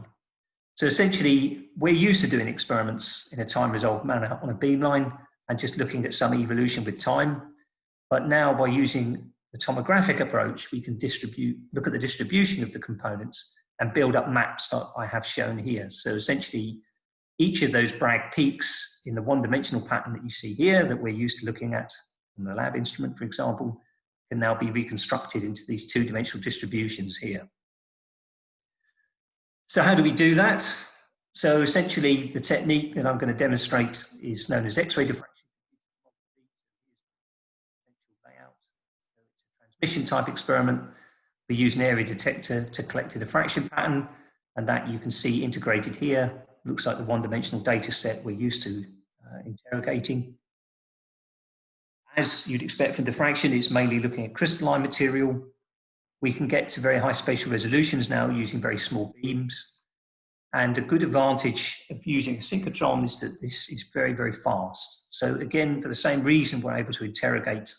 So essentially, we're used to doing experiments in a time-resolved manner on a beamline and just looking at some evolution with time. But now by using the tomographic approach, we can look at the distribution of the components and build up maps that I have shown here. So essentially, each of those Bragg peaks in the one-dimensional pattern that you see here that we're used to looking at on the lab instrument, for example, can now be reconstructed into these two-dimensional distributions here. So how do we do that? So essentially, the technique that I'm going to demonstrate is known as X-ray diffraction. It's a transmission type experiment. We use an area detector to collect a diffraction pattern, and that you can see integrated here. Looks like the one-dimensional data set we're used to interrogating. As you'd expect from diffraction, it's mainly looking at crystalline material. We can get to very high spatial resolutions now using very small beams. And a good advantage of using a synchrotron is that this is very, very fast. So again, for the same reason, we're able to interrogate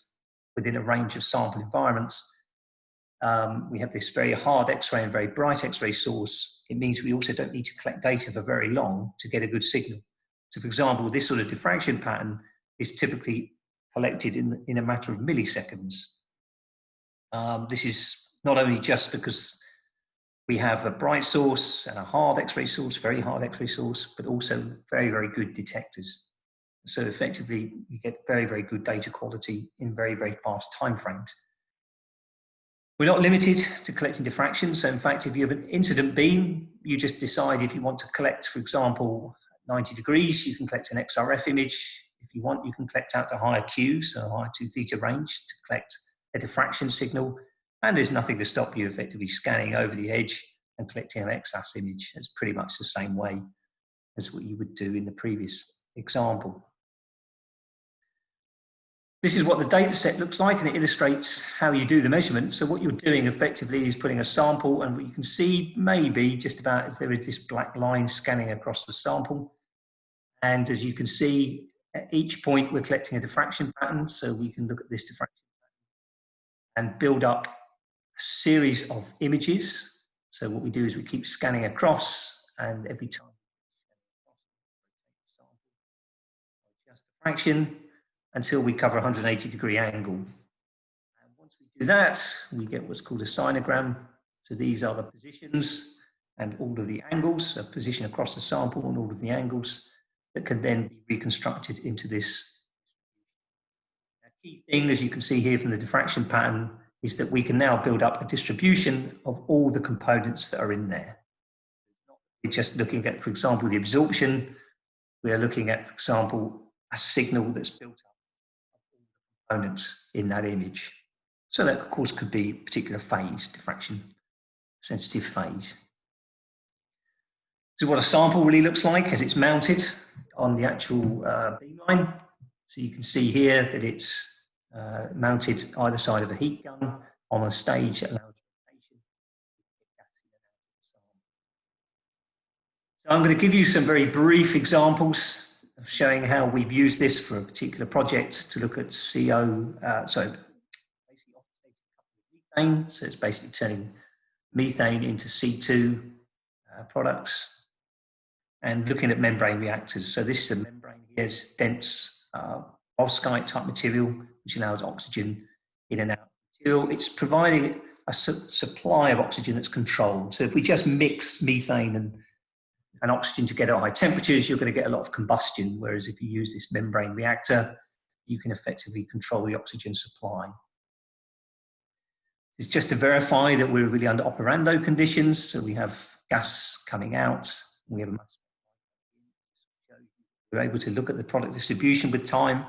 within a range of sample environments. We have this very hard X-ray and very bright X-ray source. It means we also don't need to collect data for very long to get a good signal. So for example, this sort of diffraction pattern is typically collected in a matter of milliseconds. This is not only just because we have a bright source and a hard X-ray source, very hard X-ray source, but also very, very good detectors. So effectively, you get very, very good data quality in very, very fast timeframes. We're not limited to collecting diffraction. So in fact, if you have an incident beam, you just decide if you want to collect, for example, 90 degrees, you can collect an XRF image. If you want, you can collect out to higher Q, so higher 2 theta range to collect a diffraction signal. And there's nothing to stop you effectively scanning over the edge and collecting an X-AS image. It's pretty much the same way as what you would do in the previous example. This is what the data set looks like, and it illustrates how you do the measurement. So what you're doing effectively is putting a sample, and what you can see maybe just about is there is this black line scanning across the sample. And as you can see, at each point we're collecting a diffraction pattern, so we can look at this diffraction pattern and build up a series of images. So what we do is we keep scanning across, and every time we adjust diffraction until we cover a 180-degree angle. And once we do that, we get what's called a sinogram. So these are the positions and all of the angles, a position across the sample and all of the angles that can then be reconstructed into this. A key thing, as you can see here from the diffraction pattern, is that we can now build up a distribution of all the components that are in there. We're just looking at, for example, the absorption. We are looking at, for example, a signal that's built up of all the components in that image. So that, of course, could be a particular phase, diffraction sensitive phase. This is what a sample really looks like as it's mounted on the actual beamline. So you can see here that it's mounted either side of a heat gun on a stage that allows rotation. So I'm going to give you some very brief examples of showing how we've used this for a particular project to look at basically methane. So it's basically turning methane into C2 products and looking at membrane reactors. So this is a membrane here, it's dense perovskite type material, which allows oxygen in and out of the material. It's providing a supply of oxygen that's controlled. So if we just mix methane and oxygen together at high temperatures, you're going to get a lot of combustion. Whereas if you use this membrane reactor, you can effectively control the oxygen supply. It's just to verify that we're really under operando conditions. So we have gas coming out. We have a mass. We're able to look at the product distribution with time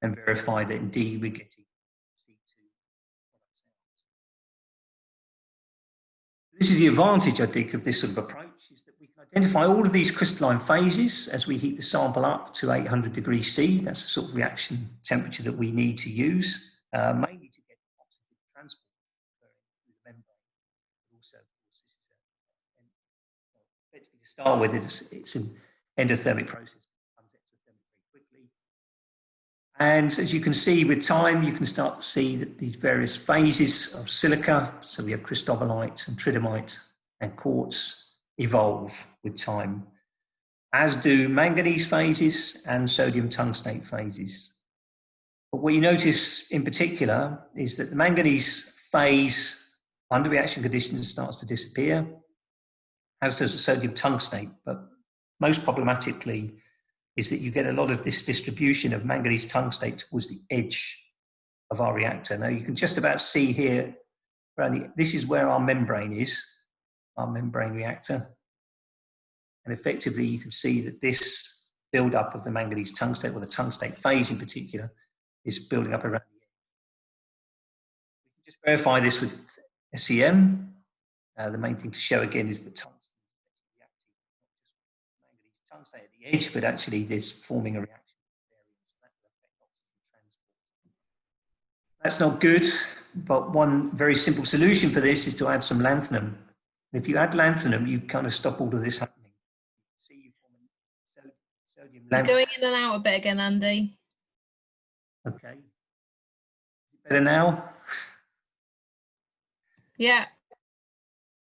and verify that indeed we're getting situ products out. This is the advantage, I think, of this sort of approach, is that we can identify all of these crystalline phases as we heat the sample up to 800 degrees C. That's the sort of reaction temperature that we need to use, mainly to get oxygen transport through the membrane. But also, of course, this is to start with, it's an endothermic process. And as you can see with time, you can start to see that these various phases of silica, so we have cristobalite and tridymite and quartz, evolve with time, as do manganese phases and sodium tungstate phases. But what you notice in particular is that the manganese phase under reaction conditions starts to disappear, as does the sodium tungstate, but most problematically is that you get a lot of this distribution of manganese tungstate towards the edge of our reactor. Now you can just about see here, this is where our membrane is, our membrane reactor. And effectively you can see that this buildup of the manganese tungstate, or the tungstate phase in particular, is building up around the edge. We can just verify this with SEM. The main thing to show again is the tungstate at the edge, but actually there's forming a reaction. That's not good, but one very simple solution for this is to add some lanthanum. If you add lanthanum, you kind of stop all of this happening. See, you form sodium lanthanum. You're going in and out a bit again, Andy. Okay. Is it better now? Yeah.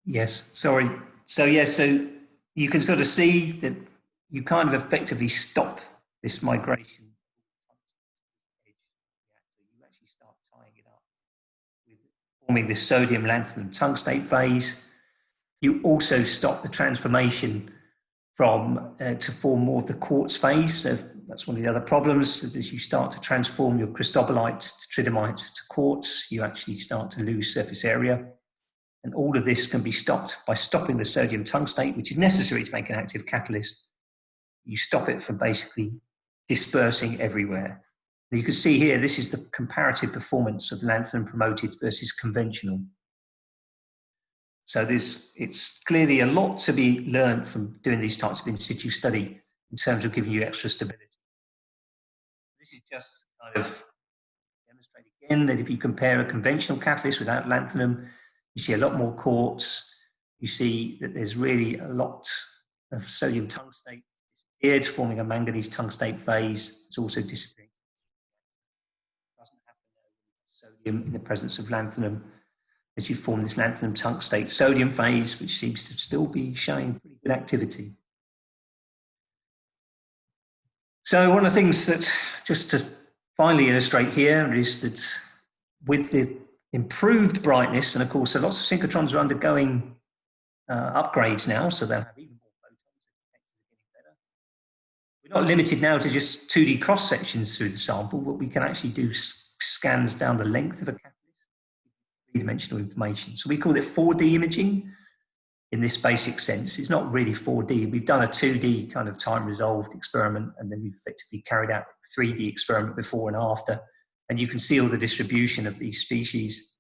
Yes, sorry. So yes, so you can sort of see that you kind of effectively stop this migration. You actually start tying it up with forming this sodium lanthanum tungstate phase. You also stop the transformation from to form more of the quartz phase. So that's one of the other problems, that as you start to transform your cristobalite to tridymite to quartz, you actually start to lose surface area. And all of this can be stopped by stopping the sodium tungstate, which is necessary to make an active catalyst. You stop it from basically dispersing everywhere. And you can see here, this is the comparative performance of lanthanum promoted versus conventional. So it's clearly a lot to be learned from doing these types of in situ study in terms of giving you extra stability. This is just kind of demonstrate again that if you compare a conventional catalyst without lanthanum, you see a lot more quartz. You see that there's really a lot of sodium tungstate disappeared, forming a manganese tungstate phase. It's also disappearing. It doesn't happen with sodium in the presence of lanthanum, as you form this lanthanum tungstate sodium phase, which seems to still be showing pretty good activity. So one of the things that, just to finally illustrate here, is that with the improved brightness, and of course, so lots of synchrotrons are undergoing upgrades now, so they'll have even more photons. We're not limited now to just 2D cross sections through the sample, but we can actually do scans down the length of a catalyst, three-dimensional information. So we call it 4D imaging in this basic sense. It's not really 4D. We've done a 2D kind of time-resolved experiment, and then we've effectively carried out a 3D experiment before and after. And you can see all the distribution of these species,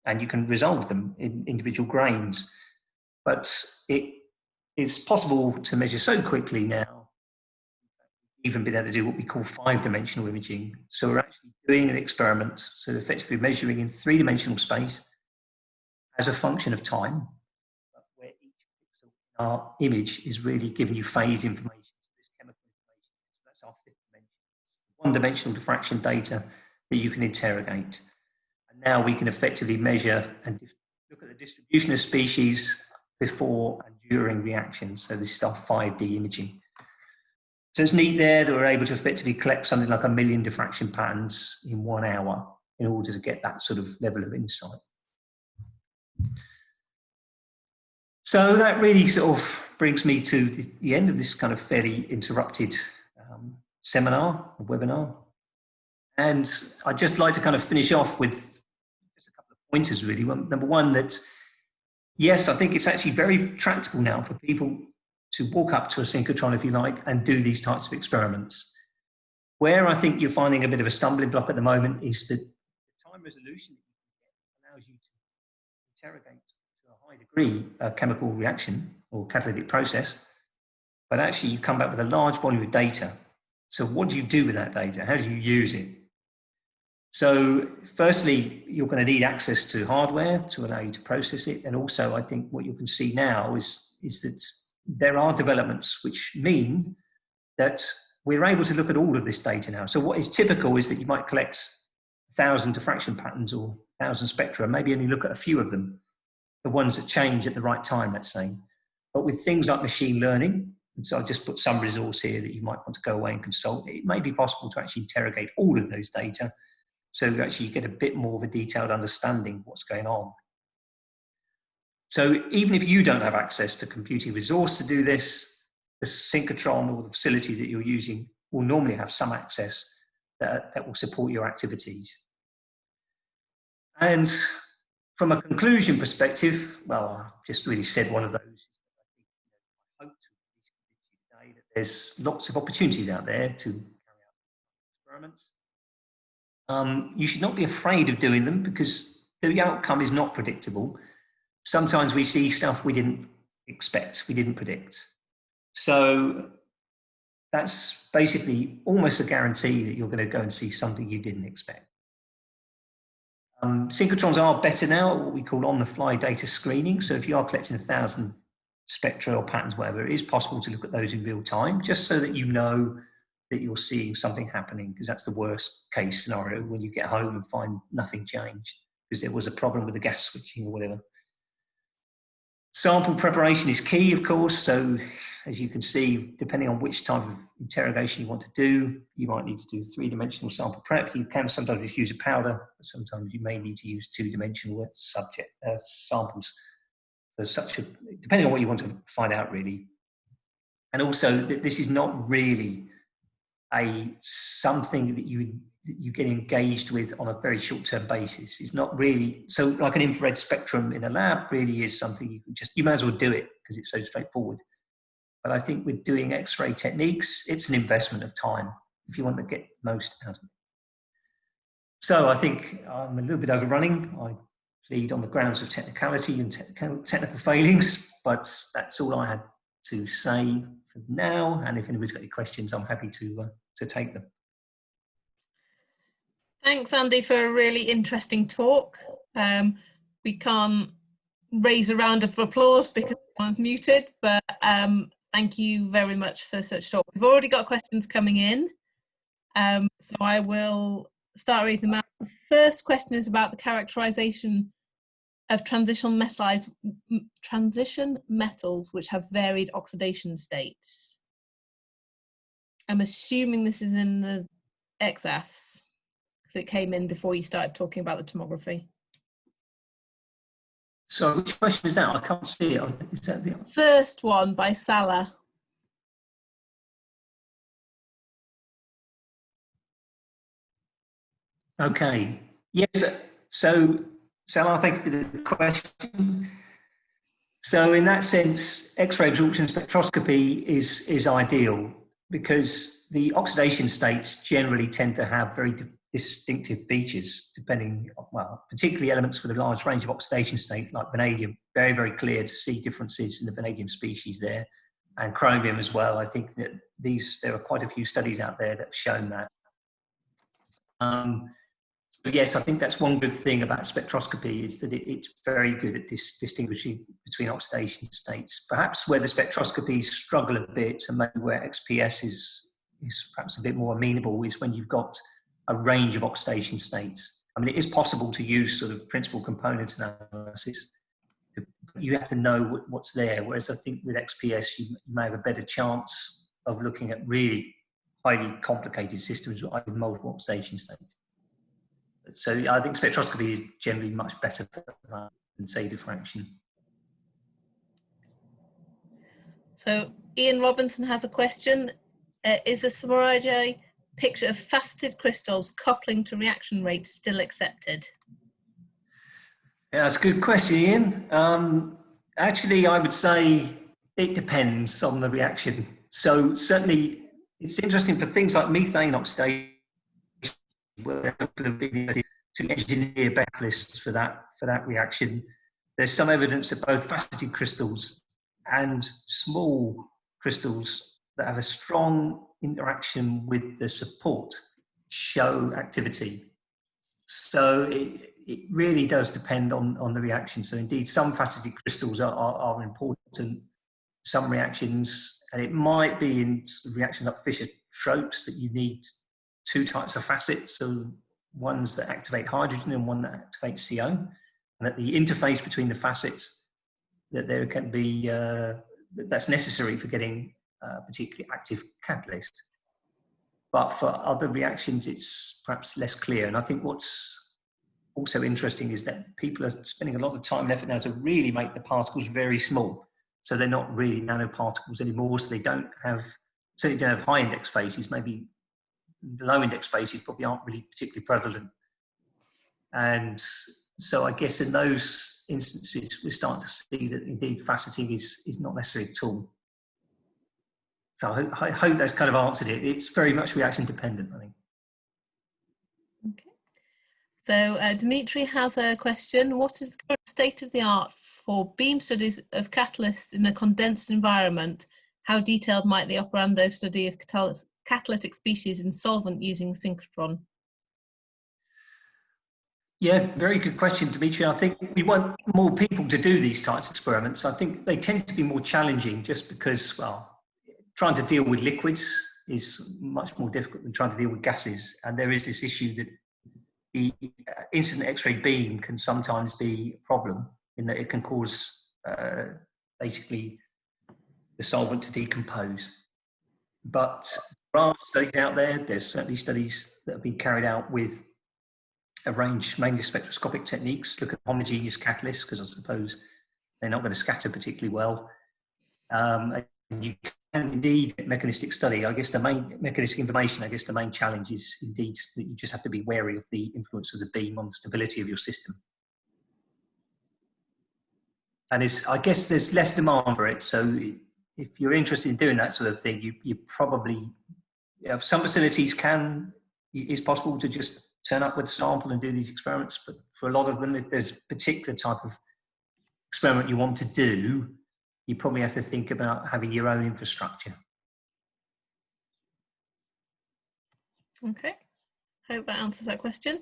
and you can resolve them in individual grains. But it is possible to measure so quickly now, we've even been able to do what we call 5-dimensional imaging. So we're actually doing an experiment, so effectively measuring in 3-dimensional space as a function of time, where each pixel in our image is really giving you phase information, so this chemical information. So that's our 5th dimension. 1-dimensional diffraction data that you can interrogate. And now we can effectively measure and look at the distribution of species before and during reactions. So this is our 5D imaging. So it's neat there that we're able to effectively collect something like 1 million diffraction patterns in 1 hour in order to get that sort of level of insight. So that really sort of brings me to the end of this kind of fairly interrupted seminar, a webinar. And I'd just like to kind of finish off with just a couple of pointers really. Number one, that yes, I think it's actually very tractable now for people to walk up to a synchrotron, if you like, and do these types of experiments. Where I think you're finding a bit of a stumbling block at the moment is that the time resolution that you can get allows you to interrogate to a high degree a chemical reaction or catalytic process, but actually you come back with a large volume of data. So what do you do with that data? How do you use it? So firstly, you're going to need access to hardware to allow you to process it. And also, I think what you can see now is that there are developments which mean that we're able to look at all of this data now. So what is typical is that you might collect 1,000 diffraction patterns or 1,000 spectra, maybe only look at a few of them, the ones that change at the right time, let's say. But with things like machine learning, and so I've just put some resource here that you might want to go away and consult, it may be possible to actually interrogate all of those data, so you actually get a bit more of a detailed understanding of what's going on. So even if you don't have access to computing resource to do this, the synchrotron or the facility that you're using will normally have some access that will support your activities. And from a conclusion perspective, well, I've just really said one of those. I hope to convince you today that there's lots of opportunities out there to carry out experiments. You should not be afraid of doing them because the outcome is not predictable. Sometimes we see stuff we didn't expect, we didn't predict. So that's basically almost a guarantee that you're going to go and see something you didn't expect. Synchrotrons are better now at what we call on-the-fly data screening. So if you are collecting 1,000 spectra or patterns, whatever, it is possible to look at those in real time, just so that you know that you're seeing something happening, because that's the worst case scenario when you get home and find nothing changed because there was a problem with the gas switching or whatever. Sample preparation is key, of course. So as you can see, depending on which type of interrogation you want to do, you might need to do three-dimensional sample prep. You can sometimes just use a powder, but sometimes you may need to use two-dimensional samples for such a, depending on what you want to find out, really. And also, this is not really something that you get engaged with on a very short-term basis. It's not really, so like an infrared spectrum in a lab really is something you may as well do it because it's so straightforward. But I think with doing X-ray techniques, it's an investment of time if you want to get the most out of it. So I think I'm a little bit overrunning. I plead on the grounds of technicality and technical failings, but that's all I had to say for now. And if anybody's got any questions, I'm happy to take them. Thanks, Andy, for a really interesting talk. We can't raise a round of applause because everyone's muted, but thank you very much for such talk. We've already got questions coming in, so I will start reading them out. The first question is about the characterization of transition metals which have varied oxidation states. I'm assuming this is in the XFs, because it came in before you started talking about the tomography. So which question is that? I can't see it. Is that the first one by Salah? Okay. Yes. So Salah, thank you for the question. So in that sense, X-ray absorption spectroscopy is ideal because the oxidation states generally tend to have very distinctive features, depending, well, particularly elements with a large range of oxidation state, like vanadium, very, very clear to see differences in the vanadium species there, and chromium as well. I think that there are quite a few studies out there that have shown that. So yes, I think that's one good thing about spectroscopy is that it's very good at distinguishing between oxidation states. Perhaps where the spectroscopy struggle a bit, and maybe where XPS is perhaps a bit more amenable, is when you've got a range of oxidation states. I mean, it is possible to use sort of principal component analysis. You have to know what's there, whereas I think with XPS, you may have a better chance of looking at really highly complicated systems with multiple oxidation states. So I think spectroscopy is generally much better than, say, diffraction. So Ian Robinson has a question. Is the Samurai picture of faceted crystals coupling to reaction rates still accepted? Yeah, that's a good question, Ian. Actually, I would say it depends on the reaction. So certainly, it's interesting for things like methane oxidation, where people have been able to engineer catalysts for that reaction. There's some evidence that both faceted crystals and small crystals that have a strong interaction with the support show activity. So it really does depend on the reaction. So indeed, some faceted crystals are important. Some reactions, and it might be in reactions like Fischer-Tropsch that you need two types of facets. So ones that activate hydrogen and one that activates CO. And at the interface between the facets, that there can be, that's necessary for getting a particularly active catalyst. But for other reactions, it's perhaps less clear. And I think what's also interesting is that people are spending a lot of time and effort now to really make the particles very small. So they're not really nanoparticles anymore. So they certainly don't have high index phases. Maybe low index phases probably aren't really particularly prevalent. And so I guess in those instances, we're starting to see that indeed faceting is not necessary at all. So I hope that's kind of answered it. It's very much reaction dependent, I think. Okay. So Dimitri has a question. What is the current state of the art for beam studies of catalysts in a condensed environment? How detailed might the Operando study of catalytic species in solvent using synchrotron? Yeah, very good question, Dimitri. I think we want more people to do these types of experiments. I think they tend to be more challenging just because, well, trying to deal with liquids is much more difficult than trying to deal with gases. And there is this issue that the incident X-ray beam can sometimes be a problem in that it can cause basically the solvent to decompose. But there are studies out there. There's certainly studies that have been carried out with a range, mainly spectroscopic techniques, look at homogeneous catalysts, because I suppose they're not going to scatter particularly well. And you can indeed mechanistic study. I guess the main mechanistic information, I guess the main challenge is indeed that you just have to be wary of the influence of the beam on the stability of your system. And I guess there's less demand for it. So if you're interested in doing that sort of thing, you probably, some facilities it's possible to just turn up with a sample and do these experiments. But for a lot of them, if there's a particular type of experiment you want to do, you probably have to think about having your own infrastructure. Okay, hope that answers that question.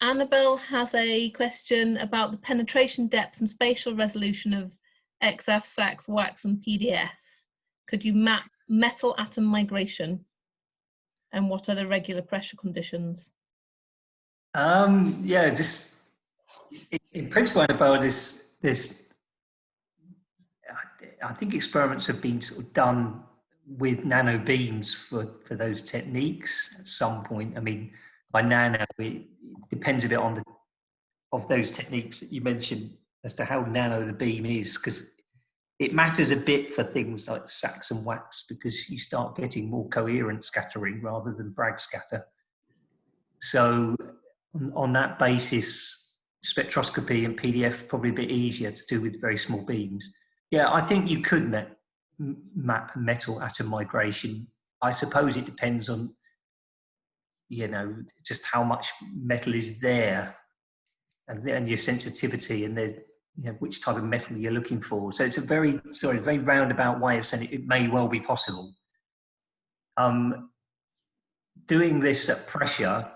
Annabelle has a question about the penetration depth and spatial resolution of XF, SAX, WAX, and PDF. Could you map metal atom migration? And what are the regular pressure conditions? Yeah, just in principle, Annabelle, I think experiments have been sort of done with nano beams for those techniques at some point. I mean, by nano, it depends a bit on of those techniques that you mentioned as to how nano the beam is, because it matters a bit for things like SAX and WAX, because you start getting more coherent scattering rather than Bragg scatter. So on that basis, spectroscopy and PDF probably a bit easier to do with very small beams. Yeah, I think you could map metal atom migration. I suppose it depends on, just how much metal is there and your sensitivity and which type of metal you're looking for. So it's a very roundabout way of saying it may well be possible. Doing this at pressure,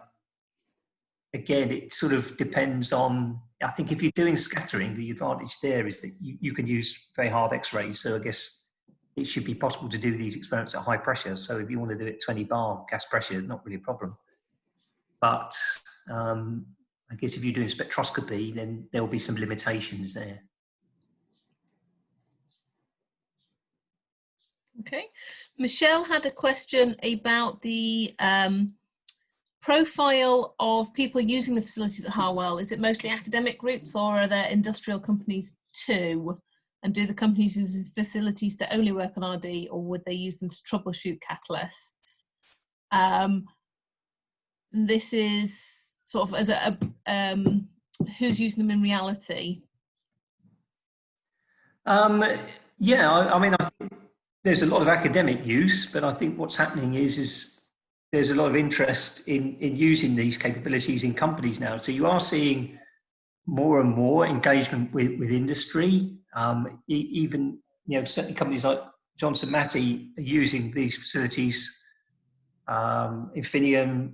again, it sort of depends on, I think if you're doing scattering, the advantage there is that you can use very hard X-rays. So I guess it should be possible to do these experiments at high pressure. So if you want to do it 20 bar gas pressure, not really a problem. But I guess if you're doing spectroscopy, then there will be some limitations there. Okay. Michelle had a question about the profile of people using the facilities at Harwell. Is it mostly academic groups or are there industrial companies too? And do the companies use facilities to only work on RD, or would they use them to troubleshoot catalysts? This is sort of as who's using them in reality? Yeah, I mean, I think there's a lot of academic use, but I think what's happening is there's a lot of interest in using these capabilities in companies now. So you are seeing more and more engagement with industry. Even, you know, certainly companies like Johnson Matthey are using these facilities. Infinium,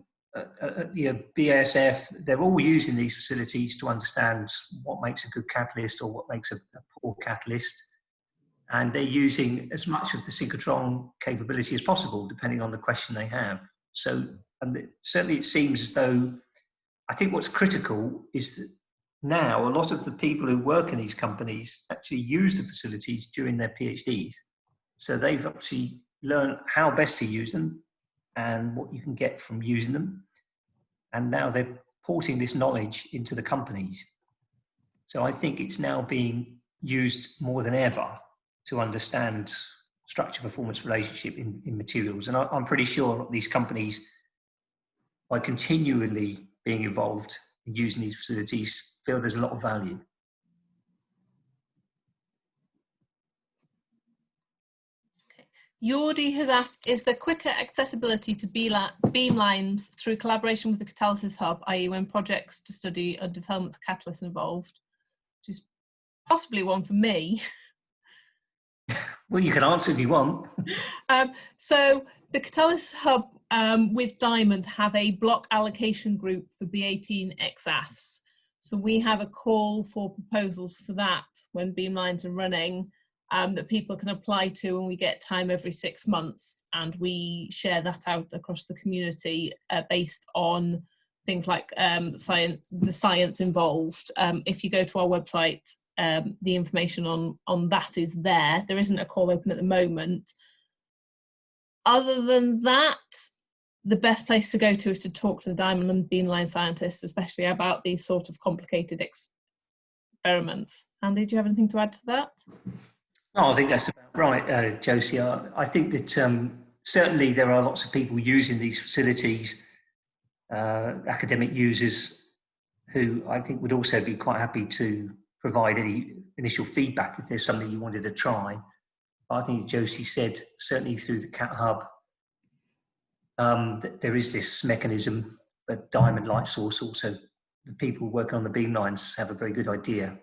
you know, BASF, they're all using these facilities to understand what makes a good catalyst or what makes a poor catalyst. And they're using as much of the synchrotron capability as possible, depending on the question they have. So, certainly it seems as though, I think what's critical is that now a lot of the people who work in these companies actually use the facilities during their PhDs. So they've actually learned how best to use them and what you can get from using them. And now they're porting this knowledge into the companies. So I think it's now being used more than ever to understand structure-performance relationship in materials. And I'm pretty sure these companies, by continually being involved in using these facilities, feel there's a lot of value. Yordi has asked, is there quicker accessibility to beamlines through collaboration with the Catalysis Hub, i.e. when projects to study or development of catalysts involved? Which is possibly one for me. Well, you can answer if you want. So the Catalysis Hub with Diamond have a block allocation group for B18 XAFs. So we have a call for proposals for that when beamlines are running. That people can apply to, and we get time every 6 months, and we share that out across the community based on things like the science involved. If you go to our website, the information on that is there. There isn't a call open at the moment. Other than that, the best place to go to is to talk to the Diamond and Beamline scientists, especially about these sort of complicated experiments. Andy, do you have anything to add to that? No, I think that's about right, Josie. I think that certainly there are lots of people using these facilities, academic users, who I think would also be quite happy to provide any initial feedback if there's something you wanted to try. But I think, as Josie said, certainly through the Cat Hub, that there is this mechanism, but Diamond Light Source also, the people working on the beamlines have a very good idea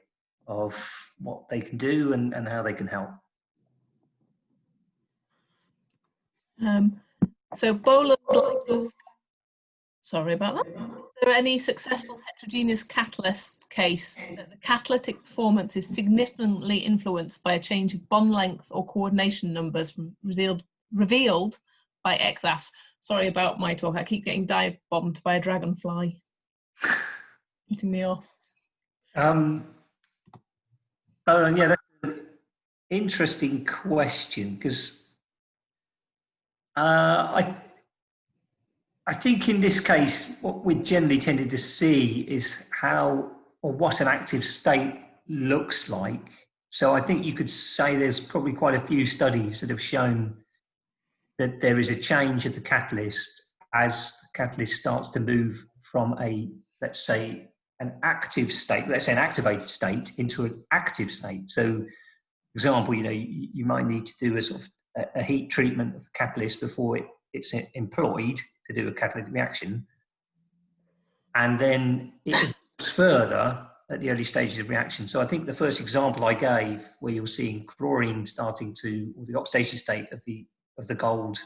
of what they can do and how they can help. So Boland, sorry about that. Is there any successful heterogeneous catalyst case that the catalytic performance is significantly influenced by a change of bond length or coordination numbers revealed by XAFs? Sorry about my talk. I keep getting dive bombed by a dragonfly, putting me off. Oh, yeah, that's an interesting question, because I think in this case, what we generally tended to see is how or what an active state looks like. So I think you could say there's probably quite a few studies that have shown that there is a change of the catalyst as the catalyst starts to move from a, let's say, an active state, let's say an activated state, into an active state. So, for example, you know, you might need to do a sort of a heat treatment of the catalyst before it's employed to do a catalytic reaction. And then it goes further at the early stages of reaction. So I think the first example I gave, where you're seeing chlorine starting to, or the oxidation state of the gold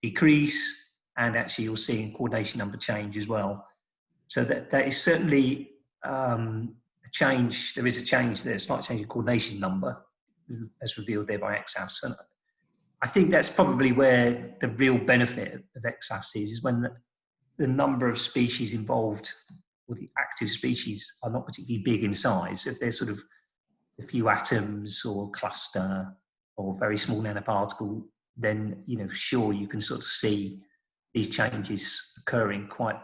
decrease, and actually you're seeing coordination number change as well. So that is certainly a change. There is a change there, a slight change in coordination number, as revealed there by XAFs. And I think that's probably where the real benefit of XAFs is when the number of species involved, or the active species, are not particularly big in size. If there's sort of a few atoms or cluster or very small nanoparticle, then, you know, sure, you can sort of see these changes occurring quite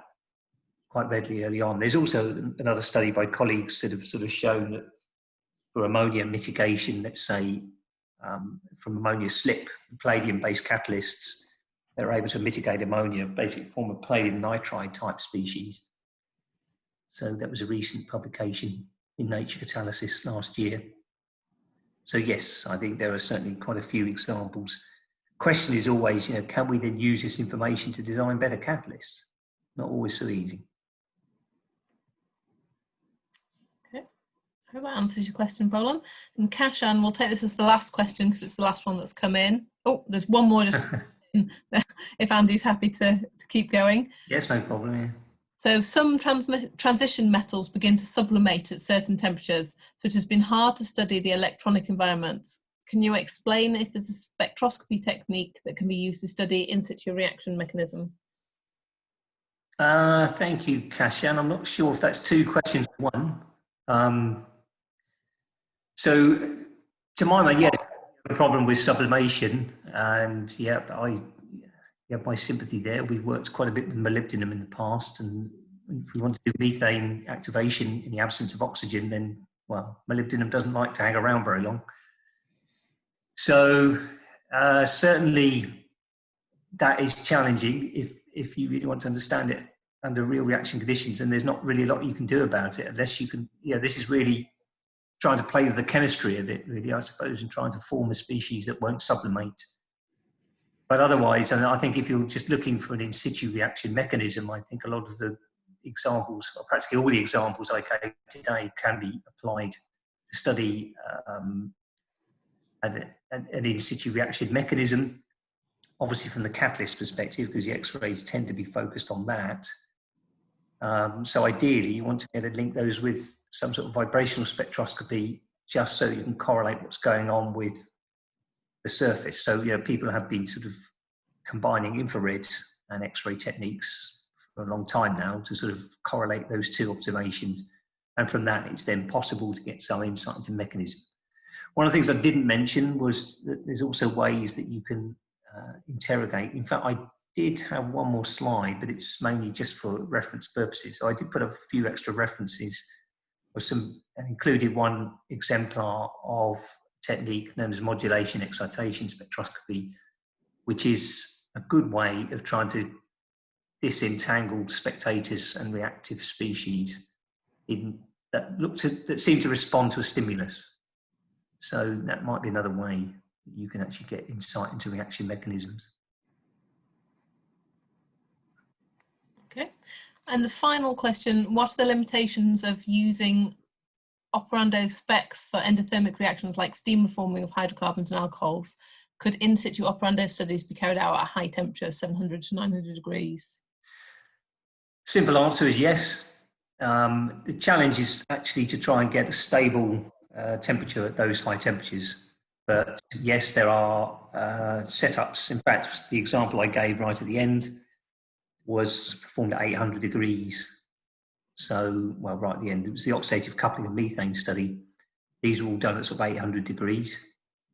readily early on. There's also another study by colleagues that have sort of shown that for ammonia mitigation, let's say, from ammonia slip, palladium-based catalysts, they're able to mitigate ammonia, basically form a palladium nitride type species. So that was a recent publication in Nature Catalysis last year. So yes, I think there are certainly quite a few examples. Question is always, can we then use this information to design better catalysts? Not always so easy. Okay, I hope that answers your question, Roland. And Kashan, we'll take this as the last question because it's the last one that's come in. Oh, there's one more just if Andy's happy to keep going. Yes, no problem. Yeah. So some transition metals begin to sublimate at certain temperatures, so it has been hard to study the electronic environments. Can you explain if there's a spectroscopy technique that can be used to study in situ reaction mechanism? Thank you, Kashan. I'm not sure if that's two questions in one. So to my mind, yes, a problem with sublimation, and my sympathy there. We've worked quite a bit with molybdenum in the past, and if we want to do methane activation in the absence of oxygen, then, well, molybdenum doesn't like to hang around very long. So certainly that is challenging if you really want to understand it under real reaction conditions, and there's not really a lot you can do about it unless you can, this is really trying to play with the chemistry of it, really, I suppose, and trying to form a species that won't sublimate. But otherwise, I think if you're just looking for an in situ reaction mechanism, I think a lot of the examples, or practically all the examples I gave today, can be applied to study an in situ reaction mechanism. Obviously, from the catalyst perspective, because the X-rays tend to be focused on that. So ideally, you want to be able to link those with some sort of vibrational spectroscopy, just so you can correlate what's going on with the surface. So, people have been sort of combining infrared and X-ray techniques for a long time now to sort of correlate those two observations. And from that, it's then possible to get some insight into mechanism. One of the things I didn't mention was that there's also ways that you can interrogate. In fact, I did have one more slide, but it's mainly just for reference purposes. So I did put up a few extra references and included one exemplar of technique known as modulation excitation spectroscopy, which is a good way of trying to disentangle spectators and reactive species that seem to respond to a stimulus. So that might be another way that you can actually get insight into reaction mechanisms. Okay, and the final question, what are the limitations of using Operando specs for endothermic reactions like steam reforming of hydrocarbons and alcohols? Could in situ Operando studies be carried out at high temperature, 700 to 900 degrees? Simple answer is yes. The challenge is actually to try and get a stable temperature at those high temperatures. But yes, there are setups. In fact, the example I gave right at the end was performed at 800 degrees. So, well, right at the end, it was the oxidative coupling of methane study. These are all done at sort of 800 degrees.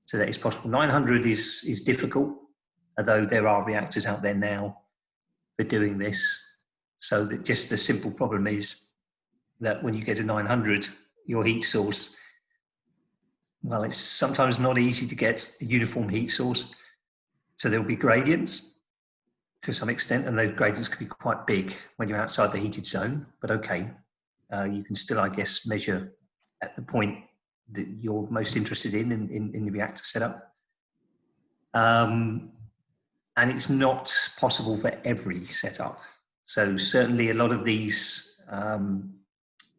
So that is possible. 900 is difficult, although there are reactors out there now for doing this. So that just the simple problem is that when you get to 900, your heat source, well, it's sometimes not easy to get a uniform heat source. So there'll be gradients to some extent, and those gradients can be quite big when you're outside the heated zone, but okay. You can still, I guess, measure at the point that you're most interested in the reactor setup. And it's not possible for every setup. So certainly a lot of these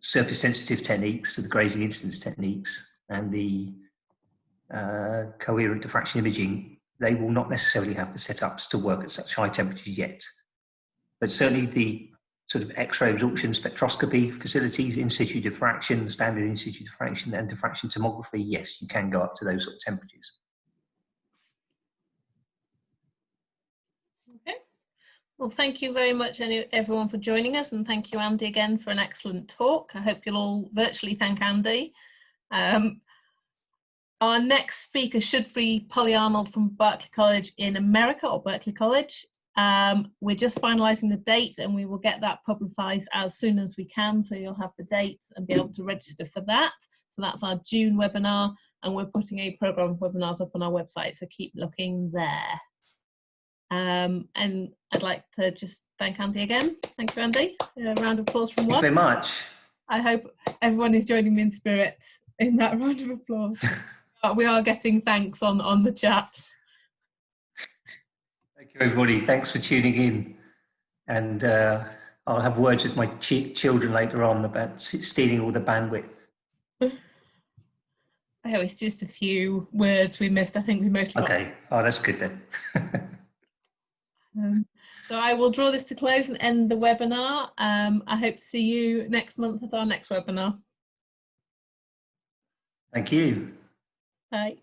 surface sensitive techniques, so the grazing incidence techniques and the coherent diffraction imaging, they will not necessarily have the setups to work at such high temperatures yet. But certainly the sort of X-ray absorption spectroscopy facilities, in situ diffraction, standard in situ diffraction and diffraction tomography, yes, you can go up to those sort of temperatures. Okay. Well, thank you very much, everyone, for joining us, and thank you, Andy, again for an excellent talk. I hope you'll all virtually thank Andy. Our next speaker should be Polly Arnold from Berkeley College in America, or Berkeley College. We're just finalising the date, and we will get that publicised as soon as we can, so you'll have the date and be able to register for that. So that's our June webinar, and we're putting a programme of webinars up on our website, so keep looking there. And I'd like to just thank Andy again. Thank you, Andy. A round of applause from Thank you one. very much. I hope everyone is joining me in spirit in that round of applause. We are getting thanks on the chat. Thank you, everybody. Thanks for tuning in. And I'll have words with my children later on about stealing all the bandwidth. Oh, it's just a few words we missed. I think we mostly Okay. Oh, that's good then. So I will draw this to close and end the webinar. I hope to see you next month at our next webinar. Thank you. Bye.